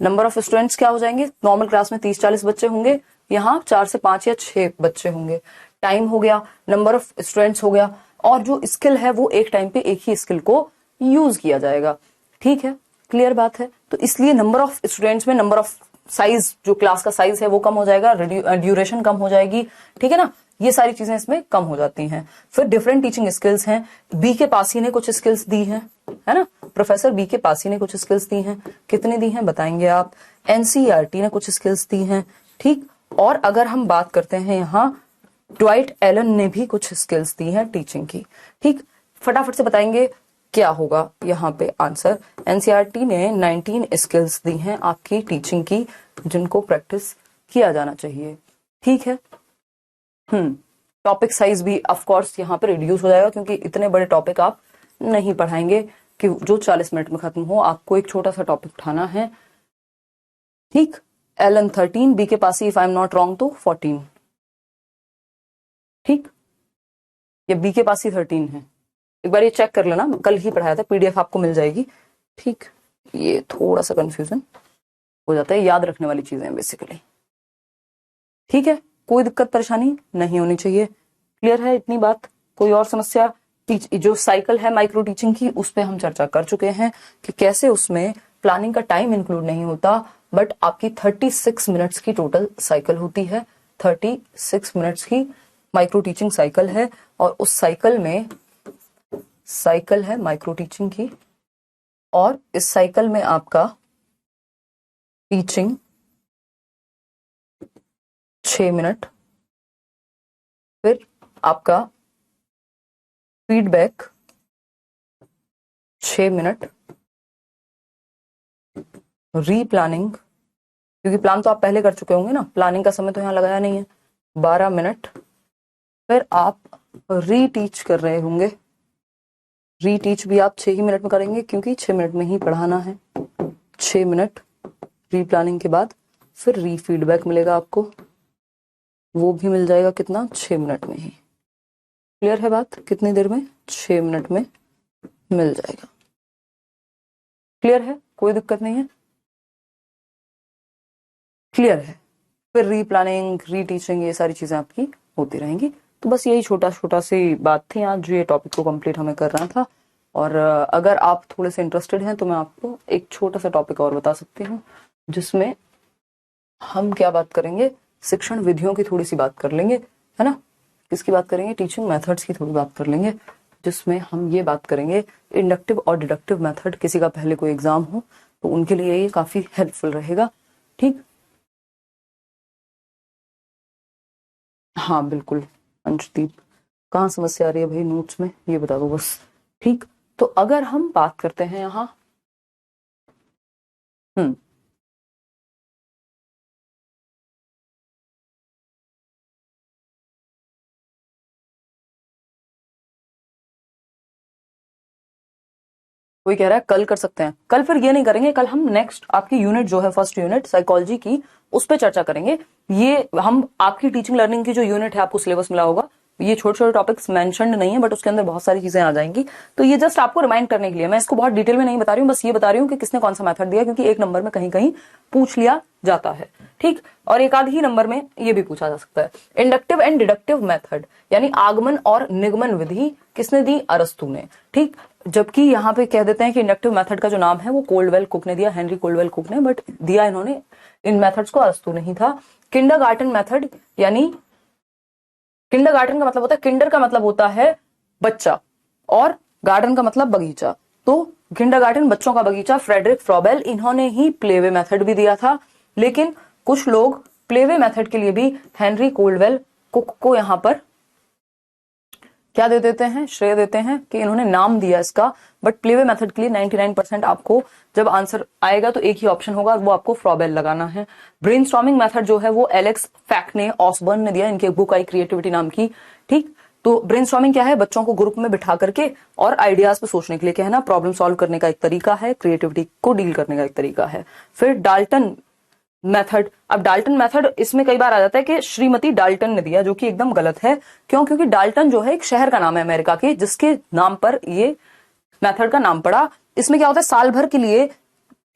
नंबर ऑफ स्टूडेंट्स क्या हो जाएंगे, नॉर्मल क्लास में 30-40 बच्चे होंगे, यहाँ 4 से 5 या 6 बच्चे होंगे, टाइम हो गया, नंबर ऑफ स्टूडेंट्स हो गया, और जो स्किल है वो एक टाइम पे एक ही स्किल को यूज किया जाएगा, ठीक है, क्लियर बात है। तो इसलिए नंबर ऑफ स्टूडेंट्स में नंबर ऑफ साइज, जो क्लास का साइज है वो कम हो जाएगा, ड्यूरेशन कम हो जाएगी, ठीक है ना, ये सारी चीजें इसमें कम हो जाती हैं। फिर डिफरेंट टीचिंग स्किल्स हैं, बी के पासी ने कुछ स्किल्स दी हैं, है ना, प्रोफेसर बी के पासी ने कुछ स्किल्स दी हैं, कितनी दी हैं बताएंगे आप, एनसीईआरटी ने कुछ स्किल्स दी हैं, ठीक। और अगर हम बात करते हैं यहाँ, ड्वाइट एलन ने भी कुछ स्किल्स दी हैं टीचिंग की, ठीक। फटाफट से बताएंगे क्या होगा यहाँ पे आंसर। एनसीईआरटी ने 19 स्किल्स दी हैं आपकी टीचिंग की, जिनको प्रैक्टिस किया जाना चाहिए, ठीक है। टॉपिक साइज भी ऑफ कोर्स यहाँ पे रिड्यूस हो जाएगा, क्योंकि इतने बड़े टॉपिक आप नहीं पढ़ाएंगे कि जो 40 मिनट में खत्म हो, आपको एक छोटा सा टॉपिक उठाना है, ठीक। एलन 13, बी के पास if I am not wrong तो 14, ठीक, ये बी के पास ही 13 है, एक बार ये चेक कर लेना, कल ही पढ़ाया था, PDF आपको मिल जाएगी, ठीक। ये थोड़ा सा कंफ्यूजन हो जाता है, याद रखने वाली चीजें बेसिकली, ठीक है, कोई दिक्कत परेशानी नहीं होनी चाहिए, क्लियर है इतनी बात। कोई और समस्या, जो साइकिल है माइक्रो टीचिंग की उस पे हम चर्चा कर चुके हैं कि कैसे उसमें प्लानिंग का टाइम इंक्लूड नहीं होता, बट आपकी 36 मिनट्स की टोटल साइकिल होती है, 36 मिनट्स की माइक्रो टीचिंग साइकिल है, और उस साइकिल में साइकिल है माइक्रो टीचिंग की, और इस साइकिल में आपका टीचिंग 6 मिनट, फिर आपका फीडबैक 6 मिनट, रीप्लानिंग, क्योंकि प्लान तो आप पहले कर चुके होंगे ना, प्लानिंग का समय तो यहाँ लगाया नहीं है, 12 मिनट, फिर आप रीटीच कर रहे होंगे, रीटीच भी आप 6 ही मिनट में करेंगे, क्योंकि 6 मिनट में ही पढ़ाना है, 6 मिनट रीप्लानिंग के बाद फिर रीफीडबैक मिलेगा आपको, वो भी मिल जाएगा कितना, 6 मिनट में ही, क्लियर है बात, कितनी देर में, 6 मिनट में मिल जाएगा, क्लियर है, कोई दिक्कत नहीं है, क्लियर है। फिर रीप्लानिंग, रीटीचिंग, ये सारी चीजें आपकी होती रहेंगी, तो बस यही छोटा छोटा सी बात थी आज, जो ये टॉपिक को कंप्लीट हमें करना था। और अगर आप थोड़े से इंटरेस्टेड हैं तो मैं आपको एक छोटा सा टॉपिक और बता सकती हूँ, जिसमें हम क्या बात करेंगे, शिक्षण विधियों की थोड़ी सी बात कर लेंगे, है ना। किसकी बात करेंगे, टीचिंग मेथड्स की थोड़ी बात कर लेंगे, जिसमें हम ये बात करेंगे इंडक्टिव और डिडक्टिव मेथड। किसी का पहले कोई एग्जाम हो तो उनके लिए ये काफी हेल्पफुल रहेगा। ठीक, हाँ बिल्कुल। अंशदीप, कहाँ समस्या आ रही है भाई नोट्स में, ये बता दो बस। ठीक, तो अगर हम बात करते हैं यहाँ, हम्म, कोई कह रहा है कल कर सकते हैं, कल फिर ये नहीं करेंगे, कल हम नेक्स्ट आपकी यूनिट जो है फर्स्ट यूनिट साइकोलॉजी की, उस पर चर्चा करेंगे। ये हम आपकी टीचिंग लर्निंग की जो यूनिट है, आपको सिलेबस मिला होगा, ये छोटे छोटे टॉपिक्स मेंशन्ड नहीं है, बट उसके अंदर बहुत सारी चीजें आ जाएंगी। तो ये जस्ट आपको रिमाइंड करने के लिए, मैं इसको बहुत डिटेल में नहीं बता रही हूँ, बस ये बता रही हूँ कि किसने कौन सा मेथड दिया, क्योंकि एक नंबर में कहीं कहीं पूछ लिया जाता है। ठीक, और एक आध ही नंबर में ये भी पूछा जा सकता है। इंडक्टिव एंड डिडक्टिव मेथड, यानी आगमन और निगमन विधि किसने दी, अरस्तु ने। ठीक, जबकि यहाँ पे कह देते हैं कि इंडक्टिव मेथड का जो नाम है वो कोल्डवेल कुक ने दिया, हेनरी कोल्डवेल कुक ने, बट दिया इन्होंने इन मेथड्स को अरस्तु नहीं था। किंडरगार्टन मेथड, यानी किंडरगार्टन का मतलब होता है, किंडर का मतलब होता है बच्चा और गार्डन का मतलब बगीचा, तो किंडरगार्टन बच्चों का बगीचा। फ्रेडरिक फ्रॉबेल, इन्होंने ही प्लेवे मेथड भी दिया था, लेकिन कुछ लोग प्लेवे मेथड के लिए भी हेनरी कोल्डवेल कुक को यहां पर क्या दे देते हैं, श्रेय देते हैं कि इन्होंने नाम दिया इसका। बट प्लेवे मेथड के लिए 99% आपको जब आंसर आएगा तो एक ही ऑप्शन होगा, वो आपको फ्रॉबेल लगाना है। ब्रेनस्टॉर्मिंग मेथड जो है वो एलेक्स फैक्ने ऑसबर्न ने दिया, इनकी बुक आई क्रिएटिविटी नाम की। ठीक, तो ब्रेनस्टॉर्मिंग क्या है, बच्चों को ग्रुप में बिठा करके और आइडियाज पे सोचने के लिए कहना, प्रॉब्लम सॉल्व करने का एक तरीका है, क्रिएटिविटी को डील करने का एक तरीका है। फिर डाल्टन मेथड, अब डाल्टन मेथड इसमें कई बार आ जाता है कि श्रीमती डाल्टन ने दिया, जो कि एकदम गलत है। क्यों, क्योंकि डाल्टन जो है एक शहर का नाम है अमेरिका के, जिसके नाम पर ये मेथड का नाम पड़ा। इसमें क्या होता है, साल भर के लिए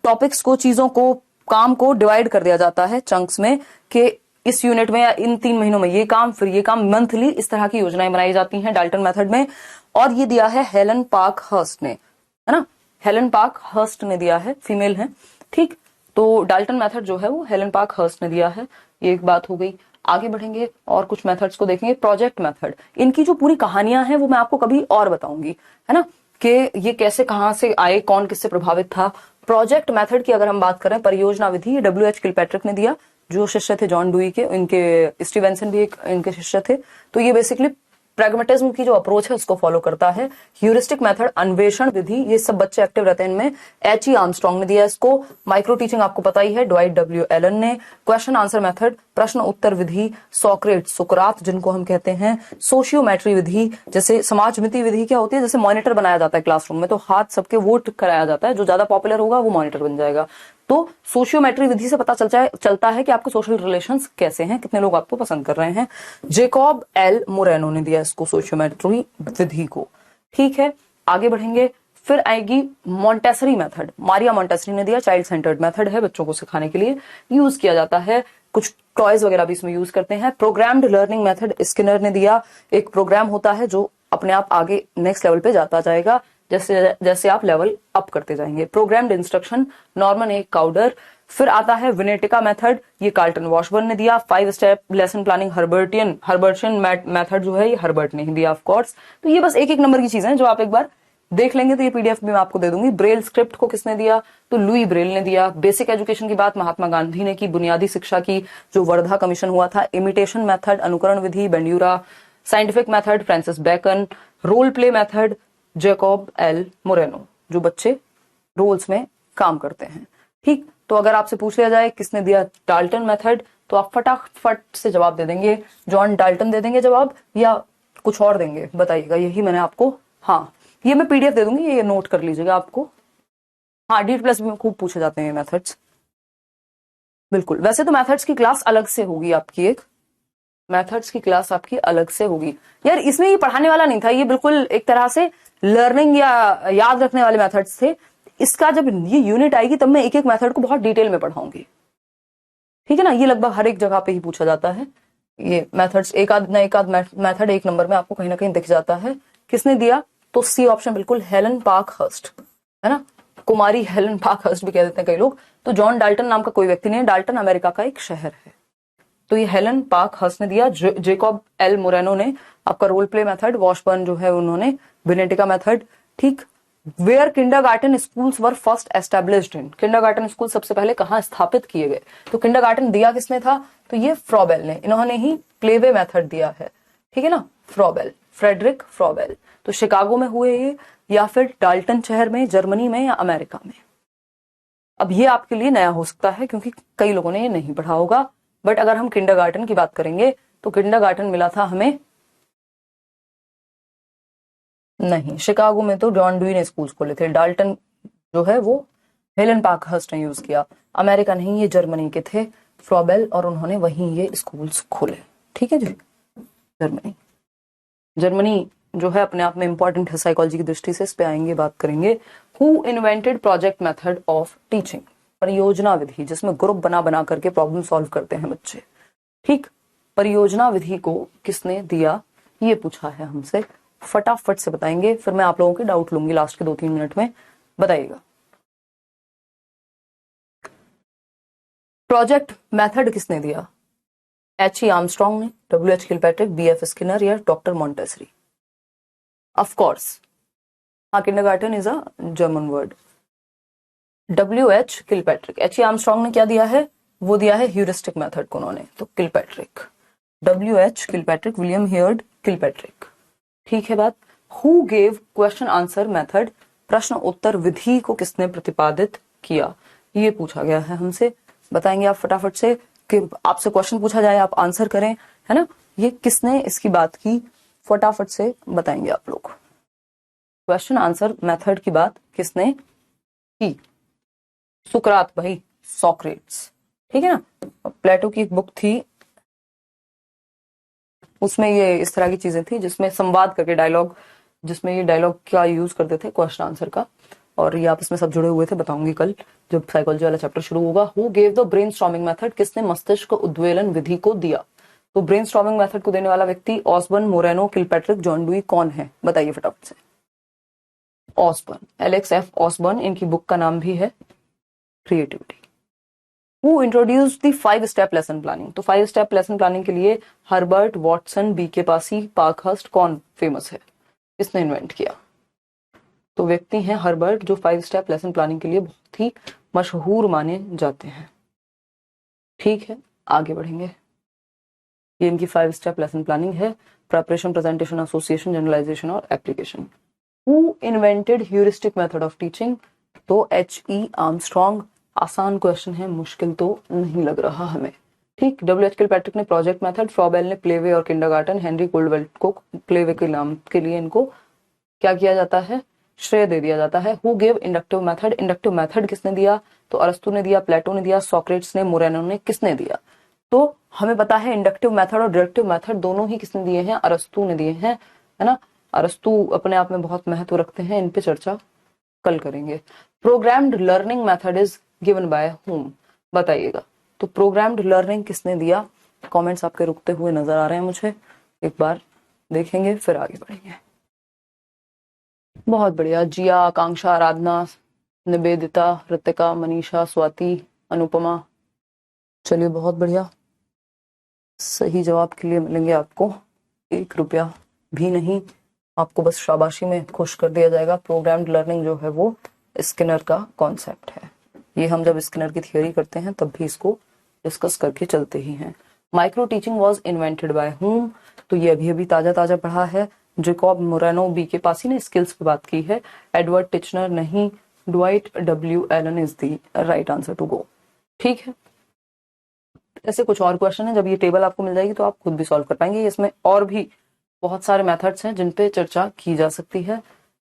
टॉपिक्स को, चीजों को, काम को डिवाइड कर दिया जाता है चंक्स में, कि इस यूनिट में या इन 3 महीनों में ये काम, फिर ये काम, मंथली इस तरह की योजनाएं बनाई जाती हैं डाल्टन मेथड में। और ये दिया है हेलन पार्क हर्स्ट ने, है ना, हेलन पार्क हर्स्ट ने दिया है, फीमेल है। ठीक, तो डाल्टन मेथड जो है वो हेलन पार्क हर्स्ट ने दिया है, ये एक बात हो गई। आगे बढ़ेंगे और कुछ मेथड्स को देखेंगे। प्रोजेक्ट मेथड, इनकी जो पूरी कहानियां हैं वो मैं आपको कभी और बताऊंगी, है ना, कि ये कैसे कहां से आए, कौन किससे प्रभावित था। प्रोजेक्ट मेथड की अगर हम बात करें, परियोजना विधि, W.H. किलपैट्रिक ने दिया, जो शिष्य थे जॉन डुई के, इनके स्टीवेंसन भी एक इनके शिष्य थे। तो ये बेसिकली प्रैग्मेटिज्म की जो अप्रोच है उसको फॉलो करता है। ह्यूरिस्टिक मेथड, अन्वेषण विधि, ये सब बच्चे एक्टिव रहते हैं इनमें, H.E. आर्मस्ट्रॉन्ग ने दिया इसको। माइक्रो टीचिंग आपको पता ही है, ड्वाइट W. एलन ने। क्वेश्चन आंसर मेथड, प्रश्न उत्तर विधि, सोक्रेट, सुकरात जिनको हम कहते हैं। सोशियोमेट्री विधि, जैसे समाजमिति विधि क्या होती है, जैसे मॉनिटर बनाया जाता है क्लासरूम में, तो हाथ सबके वोट कराया जाता है, जो ज्यादा पॉपुलर होगा वो मॉनिटर बन जाएगा। तो सोशियोमेट्री विधि से पता चलता है कि आपके सोशल रिलेशंस कैसे हैं, कितने लोग आपको पसंद कर रहे हैं। जेकॉब एल मोरेनो ने दिया इसको, सोशियोमेट्री विधि को। ठीक है, आगे बढ़ेंगे। फिर आएगी मॉन्टेसरी मेथड, मारिया मॉन्टेसरी ने दिया, चाइल्ड सेंटर्ड मेथड है, बच्चों को सिखाने के लिए यूज किया जाता है, कुछ टॉयज वगैरह भी इसमें यूज करते हैं। प्रोग्राम्ड लर्निंग मेथड स्किनर ने दिया, एक प्रोग्राम होता है जो अपने आप आगे नेक्स्ट लेवल पे जाता जाएगा, जैसे जैसे आप लेवल अप करते जाएंगे। प्रोग्राम्ड इंस्ट्रक्शन, नॉर्मन ए काउडर। फिर आता है विनेटिका मेथड, ये कार्ल्टन वॉशबर्न ने दिया। 5 स्टेप लेसन प्लानिंग, हर्बर्टियन मेथड जो है ये हर्बर्ट ने ही दिया ऑफ कोर्स। तो ये बस एक एक नंबर की चीजें हैं जो आप एक बार देख लेंगे, तो ये पीडीएफ भी मैं आपको दे दूंगी। ब्रेल स्क्रिप्ट को किसने दिया, तो लुई ब्रेल ने दिया। बेसिक एजुकेशन की बात महात्मा गांधी ने की। बुनियादी शिक्षा की जो वर्धा कमीशन हुआ था। इमिटेशन मेथड, अनुकरण विधि, Bandura. Scientific method, Francis Bacon. Role play method, Jacob L Moreno, जो बच्चे रोल्स में काम करते हैं। ठीक, तो अगर आपसे पूछ लिया जाए किसने दिया डाल्टन मेथड, तो आप फटाफट से जवाब दे देंगे, जॉन डाल्टन दे देंगे जवाब, या कुछ और देंगे, बताइएगा। यही मैंने आपको, हाँ ये मैं पीडीएफ दे दूंगी, ये नोट कर लीजिएगा आपको। हाँ, D++ में खूब पूछे जाते हैं मेथड्स, बिल्कुल। वैसे तो मेथड्स की क्लास अलग से होगी आपकी, एक मेथड्स की क्लास आपकी अलग से होगी यार। इसमें ये पढ़ाने वाला नहीं था, ये बिल्कुल एक तरह से लर्निंग या याद रखने वाले मेथड्स थे। इसका जब ये यूनिट आएगी तब मैं एक एक मेथड को बहुत डिटेल में पढ़ाऊंगी, ठीक है ना। ये लगभग हर एक जगह पे ही पूछा जाता है, ये मेथड्स एक आध मेथड एक नंबर में आपको कहीं ना कहीं दिख जाता है। किसने दिया? तो सी ऑप्शन बिल्कुल, हेलन पार्कहर्स्ट, है ना, कुमारी हेलन पार्कहर्स्ट भी कह देते हैं कई लोग। तो जॉन डाल्टन नाम का कोई व्यक्ति नहीं है, डाल्टन अमेरिका का एक शहर है। तो ये हेलन पार्कहर्स्ट ने दिया। जेकॉब एल मोरेनो ने आपका रोल प्ले मेथड, वॉशबर्न जो है उन्होंने विनेटिका मेथड, ठीक। Where kindergarten schools were first established in, kindergarten school सबसे पहले कहाँ स्थापित किए गए? तो किंडरगार्टन दिया किसने था? तो ये फ्रॉबेल ने, इन्होंने ही प्लेवे मेथड दिया है, ठीक है ना, फ्रॉबेल, फ्रेडरिक फ्रॉबेल। तो शिकागो में हुए ये, या फिर डाल्टन शहर में, जर्मनी में, या अमेरिका में? अब ये आपके लिए नया हो सकता है क्योंकि कई लोगों ने ये नहीं पढ़ा होगा, बट अगर हम किंडरगार्टन की बात करेंगे तो किंडरगार्टन मिला था हमें, नहीं, शिकागो में तो जॉन ड्यूई ने स्कूल्स खोले थे, डाल्टन जो है वो हेलन पार्कहर्स्ट ने यूज किया। अमेरिका नहीं, ये जर्मनी के थे फ्रॉबेल, और उन्होंने वहीं ये स्कूल्स खोले, ठीक है जी। जर्मनी जो है अपने आप में इंपॉर्टेंट है साइकोलॉजी की दृष्टि से, इस पे आएंगे, बात करेंगे। Who invented project method of teaching, परियोजना विधि, जिसमें ग्रुप बना बना करके प्रॉब्लम सॉल्व करते हैं बच्चे, ठीक। परियोजना विधि को किसने दिया, ये पूछा है हमसे, फटाफट से बताएंगे, फिर मैं आप लोगों के डाउट लूंगी लास्ट के 2-3 मिनट में, बताइएगा। प्रोजेक्ट मेथड किसने दिया? H.E. आर्मस्ट्रॉन्ग ने, W.H. Kilpatrick, B.F. स्किनर, या डॉक्टर मॉन्टेसरी? ऑफ कोर्स, हाँ, kindergarten is a German word. W.H. Kilpatrick. H.E. Armstrong ने क्या दिया है? वो दिया है ह्यूरिस्टिक मेथड को उन्होंने, तो Kilpatrick, W.H. Kilpatrick, William heard Kilpatrick, ठीक है बात। Who gave question answer method, प्रश्न उत्तर विधि को किसने प्रतिपादित किया, ये पूछा गया है हमसे, बताएंगे आप फटाफट से, कि आपसे क्वेश्चन पूछा जाए आप आंसर करें, है ना, ये किसने इसकी बात की, फटाफट से बताएंगे आप लोग। क्वेश्चन आंसर मेथड की बात किसने की? सुकरात भाई, सॉक्रेट्स, ठीक है ना। प्लेटो की एक बुक थी, उसमें ये इस तरह की चीजें थी जिसमें संवाद करके डायलॉग, जिसमें ये डायलॉग का यूज करते थे क्वेश्चन आंसर का, और ये आपस में सब जुड़े हुए थे, बताऊंगी कल जब साइकोलॉजी वाला चैप्टर शुरू होगा। Who gave the brainstorming method, किसने मस्तिष्क उद्वेलन विधि को दिया? तो ब्रेनस्टॉर्मिंग मेथड को देने वाला व्यक्ति Osborn, Moreno, Kilpatrick, John Dewey, कौन है, बताइए फटाफट से। ऑसबर्न, एलेक्स एफ ऑसबर्न, इनकी बुक का नाम भी है creativity. Who introduced the 5 step lesson planning, तो 5 स्टेप लेसन प्लानिंग के लिए Herbart, Watson, B K Passi, Parkhurst, कौन फेमस है, किसने इन्वेंट किया? तो व्यक्ति हैं हर्बर्ट, जो 5 स्टेप लेसन प्लानिंग के लिए बहुत ही मशहूर माने जाते हैं, ठीक है, आगे बढ़ेंगे। ये इनकी 5 स्टेप लेसन प्लानिंग है, प्रिपरेशन, प्रेजेंटेशन, एसोसिएशन, जनरलाइजेशन और application. Who invented heuristic method of teaching, तो H.E. आर्मस्ट्रॉन्ग। आसान क्वेश्चन है, मुश्किल तो नहीं लग रहा हमें, ठीक। W.H. किलपैट्रिक ने प्रोजेक्ट मेथड, फ्रॉबेल ने प्लेवे और किंडरगार्टन, हेनरी कोल्डवेल्ट को प्लेवे के नाम के लिए इनको क्या किया जाता है, श्रेय दे दिया जाता है। Who gave inductive method, inductive method किसने दिया? तो अरस्तु ने दिया, प्लेटो ने दिया, सॉक्रेट्स ने, मोरेनो ने, किसने दिया? तो हमें पता है इंडक्टिव मेथड और डिडक्टिव मेथड दोनों ही किसने दिए हैं? अरस्तु ने दिए हैं, है ना। अरस्तु अपने आप में बहुत महत्व रखते हैं, इन पे चर्चा कल करेंगे। Programmed learning method is given by whom, बताइएगा। तो प्रोग्राम्ड लर्निंग किसने दिया? कमेंट्स आपके रुकते हुए नजर आ रहे हैं मुझे, एक बार देखेंगे फिर आगे बढ़ेंगे। बहुत बढ़िया, जिया, आकांक्षा, आराधना, निवेदिता, ऋतिका, मनीषा, स्वाति, अनुपमा, चलिए बहुत बढ़िया। सही जवाब के लिए मिलेंगे आपको 1 रुपया भी नहीं, आपको बस शाबाशी में खुश कर दिया जाएगा। प्रोग्राम्ड लर्निंग जो है वो स्किनर का कॉन्सेप्ट है, ये हम जब स्किनर की थियोरी करते हैं तब भी इसको डिस्कस करके चलते ही हैं। Micro teaching was invented by whom, तो ये अभी अभी ताजा ताजा पढ़ा है। जेकॉब मोरेनो, बीके पासी ने स्किल्स की बात की है। एडवर्ड टिचनर नहीं, Dwight W Allen is the right answer to go, ठीक है। ऐसे कुछ और क्वेश्चन है, जब ये टेबल आपको मिल जाएगी तो आप खुद भी सॉल्व कर पाएंगे। इसमें और भी बहुत सारे मेथड्स हैं जिन पे चर्चा की जा सकती है,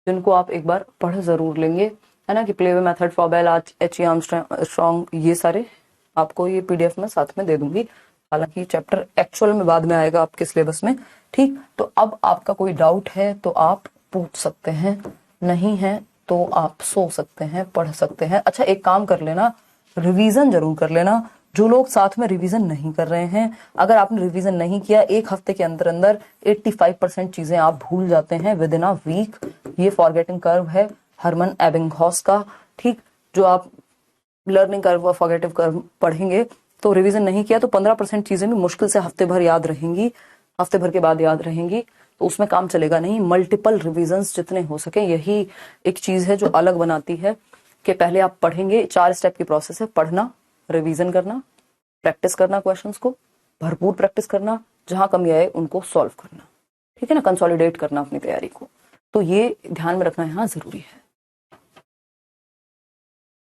जिनको आप एक बार पढ़ जरूर लेंगे, है ना, कि playway method, Froebel, H.E. Armstrong, ये सारे आपको ये PDF में साथ में दे दूंगी। हालांकि चैप्टर एक्चुअल में बाद में आएगा आपके सिलेबस में, ठीक। तो अब आपका कोई डाउट है तो आप पूछ सकते हैं, नहीं है तो आप सो सकते हैं, पढ़ सकते हैं। अच्छा, एक काम कर लेना, रिवीजन जरूर कर लेना, जो लोग साथ में रिवीजन नहीं कर रहे हैं, अगर आपने रिवीजन नहीं किया, एक हफ्ते के अंदर अंदर 85% चीजें आप भूल जाते हैं विद इन अ वीक। ये फॉरगेटिंग कर्व है हरमन एबिंगहॉस का, ठीक। जो आप लर्निंग कर्व और फॉरगेटिव कर्व पढ़ेंगे तो रिवीजन नहीं किया तो 15% चीजें भी मुश्किल से हफ्ते भर याद रहेंगी, हफ्ते भर के बाद याद रहेंगी, तो उसमें काम चलेगा नहीं। मल्टीपल रिवीजन्स जितने हो सके, यही एक चीज है जो अलग बनाती है कि पहले आप पढ़ेंगे, 4 स्टेप की प्रोसेस है, पढ़ना, रिवीजन करना, प्रैक्टिस करना, क्वेश्चंस को भरपूर प्रैक्टिस करना, जहां कमी आए उनको सॉल्व करना, ठीक है ना, कंसोलिडेट करना अपनी तैयारी को। तो ये ध्यान में रखना यहाँ जरूरी है,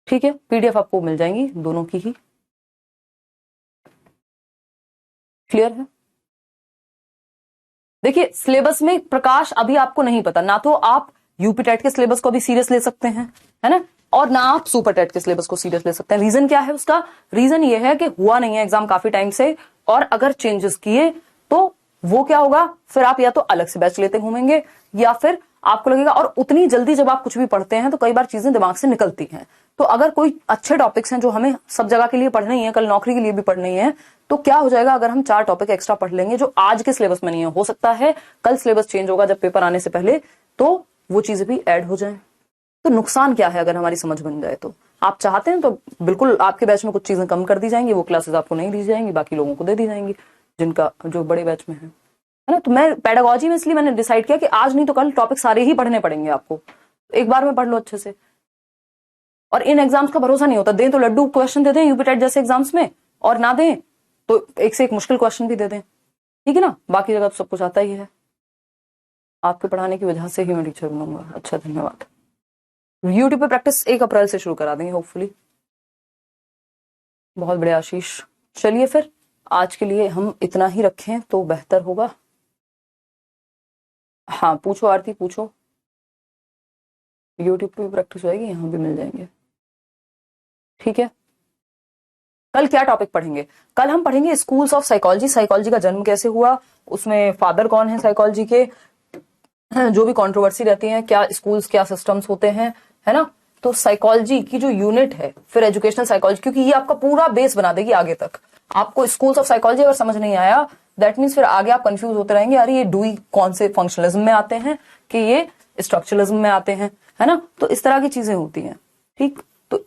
ठीक है। पीडीएफ आपको मिल जाएंगी दोनों की ही, क्लियर है। देखिए सिलेबस में प्रकाश अभी आपको नहीं पता, ना तो आप यूपी टेट के सिलेबस को भी सीरियस ले सकते हैं, है ना, और ना आप सुपर टेट के सिलेबस को सीरियस ले सकते हैं। रीजन क्या है उसका? रीजन ये है कि हुआ नहीं है एग्जाम काफी टाइम से, और अगर चेंजेस किए तो वो क्या होगा, फिर आप या तो अलग से बैच लेते घूमेंगे, या फिर आपको लगेगा, और उतनी जल्दी जब आप कुछ भी पढ़ते हैं तो कई बार चीजें दिमाग से निकलती हैं। तो अगर कोई अच्छे टॉपिक्स हैं जो हमें सब जगह के लिए पढ़ने ही है, कल नौकरी के लिए भी पढ़नी है, तो क्या हो जाएगा, अगर हम 4 टॉपिक एक्स्ट्रा पढ़ लेंगे जो आज के सिलेबस में नहीं है, हो सकता है कल सिलेबस चेंज होगा जब पेपर आने से पहले, तो वो चीजें भी ऐड हो जाए। तो नुकसान क्या है अगर हमारी समझ बन जाए तो? आप चाहते हैं तो बिल्कुल आपके बैच में कुछ चीजें कम कर दी जाएंगी, वो क्लासेस आपको नहीं दी जाएंगी, बाकी लोगों को दे दी जाएंगी जिनका जो बड़े बैच में है ना। तो मैं पेडागोजी में इसलिए मैंने डिसाइड किया कि आज नहीं तो कल टॉपिक सारे ही पढ़ने पड़ेंगे आपको, एक बार में पढ़ लो अच्छे से। और इन एग्जाम्स का भरोसा नहीं होता, दें तो लड्डू क्वेश्चन दे दें यूपी टेट जैसे एग्जाम्स में, और ना दें तो एक से एक मुश्किल क्वेश्चन भी दे दें, ठीक है ना। बाकी जगह तो सब कुछ आता ही है। आपके पढ़ाने की वजह से ही मैं टीचर बनूंगा। अच्छा, धन्यवाद। यूट्यूब पे प्रैक्टिस 1 अप्रैल से शुरू करा देंगे होपफुली। बहुत बढ़िया आशीष। चलिए फिर आज के लिए हम इतना ही रखें तो बेहतर होगा। हाँ पूछो आरती, पूछो। यूट्यूब पे भी प्रैक्टिस होगी, यहाँ भी मिल जाएंगे, ठीक है। कल क्या टॉपिक पढ़ेंगे? कल हम पढ़ेंगे स्कूल्स ऑफ साइकोलॉजी, साइकोलॉजी का जन्म कैसे हुआ, उसमें फादर कौन है साइकोलॉजी के, जो भी कंट्रोवर्सी रहती है, क्या स्कूल्स क्या सिस्टम्स होते हैं, है ना। तो साइकोलॉजी की जो यूनिट है, फिर एजुकेशनल साइकोलॉजी, क्योंकि ये आपका पूरा बेस बना देगी आगे तक। आपको स्कूल्स ऑफ साइकोलॉजी अगर समझ नहीं आया, दैट मीन्स फिर आगे आप कंफ्यूज होते रहेंगे, अरे ये डूई कौन से फंक्शनलिज्म में आते हैं कि ये स्ट्रक्चरलिज्म में आते हैं, है ना। तो इस तरह की चीजें होती हैं, ठीक। तो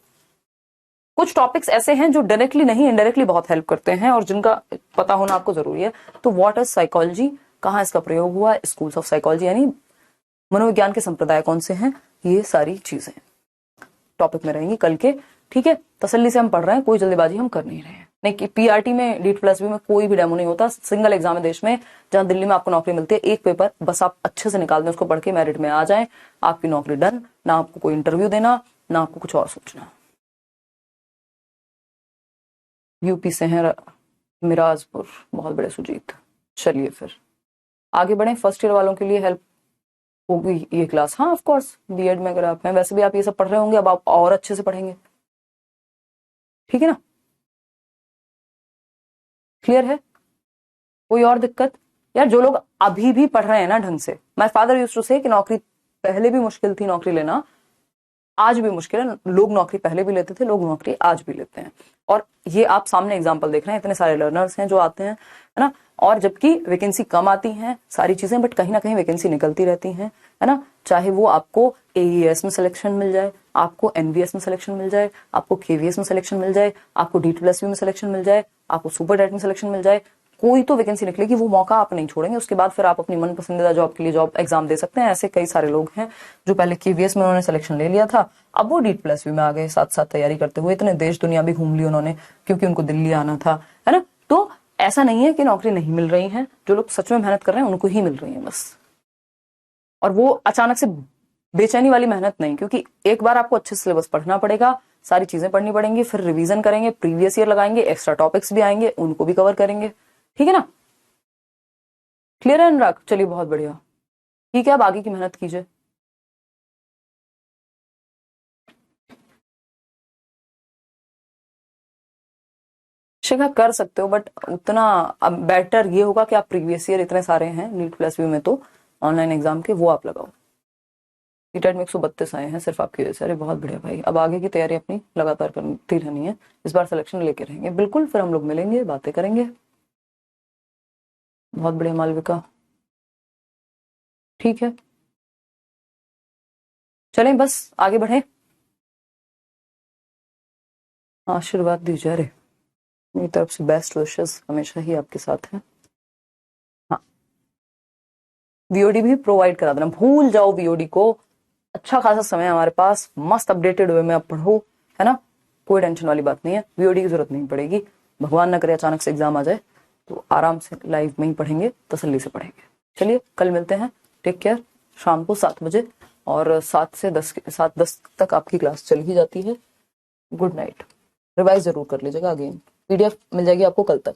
कुछ टॉपिक्स ऐसे हैं जो डायरेक्टली नहीं इनडायरेक्टली बहुत हेल्प करते हैं और जिनका पता होना आपको जरूरी है। तो व्हाट इज साइकोलॉजी, कहाँ इसका प्रयोग हुआ, स्कूल्स ऑफ साइकोलॉजी यानी मनोविज्ञान के संप्रदाय कौन से हैं, ये सारी चीजें टॉपिक में रहेंगी कल के, ठीक है। तसल्ली से हम पढ़ रहे हैं, कोई जल्दीबाजी हम कर नहीं रहे हैं। नहीं कि पीआरटी में DEET+B में कोई भी डेमो नहीं होता, सिंगल एग्जाम है देश में जहां दिल्ली में आपको नौकरी मिलती है, एक पेपर बस आप अच्छे से निकाल दें, उसको पढ़ के मेरिट में आ जाए, आपकी नौकरी डन। ना आपको कोई इंटरव्यू देना, ना आपको कुछ और सोचना। यूपी से हैं मिराजपुर, बहुत बड़े सुजीत। चलिए फिर आगे बढ़े। फर्स्ट ईयर वालों के लिए हेल्प होगी ये क्लास, हाँ ऑफ कोर्स बीएड में अगर आप हैं, वैसे भी आप ये सब पढ़ रहे होंगे, अब आप और अच्छे से पढ़ेंगे, ठीक है ना। क्लियर है? कोई और दिक्कत? यार जो लोग अभी भी पढ़ रहे हैं ना ढंग से, माय फादर यूज्ड टू से कि नौकरी पहले भी मुश्किल थी नौकरी लेना, आज भी मुश्किल है। लोग नौकरी पहले भी लेते थे, लोग नौकरी आज भी लेते हैं। और ये आप सामने एग्जांपल देख रहे हैं, इतने सारे लर्नर्स हैं जो आते हैं, है ना। और जबकि वैकेंसी कम आती हैं सारी चीजें, बट कहीं ना कहीं वैकेंसी निकलती रहती हैं, है ना। चाहे वो आपको AES में सिलेक्शन मिल जाए, आपको NVS में सिलेक्शन मिल जाए, आपको KVS में सिलेक्शन मिल जाए, आपको DEET+B में सिलेक्शन मिल जाए, आपको सुपर टेट में सिलेक्शन मिल जाए, कोई तो वैकेंसी निकलेगी, वो मौका आप नहीं छोड़ेंगे। उसके बाद फिर आप अपनी मन पसंदीदा जॉब के लिए जॉब एग्जाम दे सकते हैं। ऐसे कई सारे लोग हैं जो पहले KVS में उन्होंने सिलेक्शन ले लिया था, अब वो DEET+B में आ गए, साथ साथ तैयारी करते हुए। इतने देश दुनिया भी घूम ली उन्होंने, क्योंकि उनको दिल्ली आना था, है ना। तो ऐसा नहीं है कि नौकरी नहीं मिल रही है, जो लोग सच में मेहनत कर रहे हैं उनको ही मिल रही है बस। और वो अचानक से बेचैनी वाली मेहनत नहीं, क्योंकि एक बार आपको अच्छे सिलेबस पढ़ना पड़ेगा, सारी चीजें पढ़नी पड़ेंगी, फिर रिवीजन करेंगे, प्रीवियस ईयर लगाएंगे, एक्स्ट्रा टॉपिक्स भी आएंगे, उनको भी कवर करेंगे, ठीक है ना। क्लियर है अनुराग? चलिए बहुत बढ़िया, ठीक है। अब आगे की मेहनत कीजिए। शिखा कर सकते हो, बट उतना अब बेटर ये होगा कि आप प्रीवियस ईयर इतने सारे हैं DEET+B में, तो ऑनलाइन एग्जाम के वो आप लगाओ। सीटेट में 132 आए हैं सिर्फ आपकी वजह से। अरे बहुत बढ़िया भाई, अब आगे की तैयारी अपनी लगातार करती रहनी है, इस बार सिलेक्शन लेके रहेंगे बिल्कुल। फिर हम लोग मिलेंगे, बातें करेंगे। बहुत बढ़िया मालविका, ठीक है चलें बस आगे बढ़े। आशीर्वाद दीजिए। अरे मेरी तरफ से बेस्ट विशेस हमेशा ही आपके साथ हैं। हाँ, वीओडी भी प्रोवाइड करा देना, भूल जाओ वीओडी को। अच्छा खासा समय हमारे पास, मस्त अपडेटेड वे में आप पढ़ो, है ना, कोई टेंशन वाली बात नहीं है, वीओडी की जरूरत नहीं पड़ेगी। भगवान ना करे अचानक से एग्जाम आ जाए तो आराम से लाइव में ही पढ़ेंगे, तसल्ली से पढ़ेंगे। चलिए कल मिलते हैं, टेक केयर। शाम को 7 बजे और 7 से 10 तक आपकी क्लास चल ही जाती है। Good night. रिवाइज जरूर कर लीजिएगा, अगेन पीडीएफ मिल जाएगी आपको कल तक।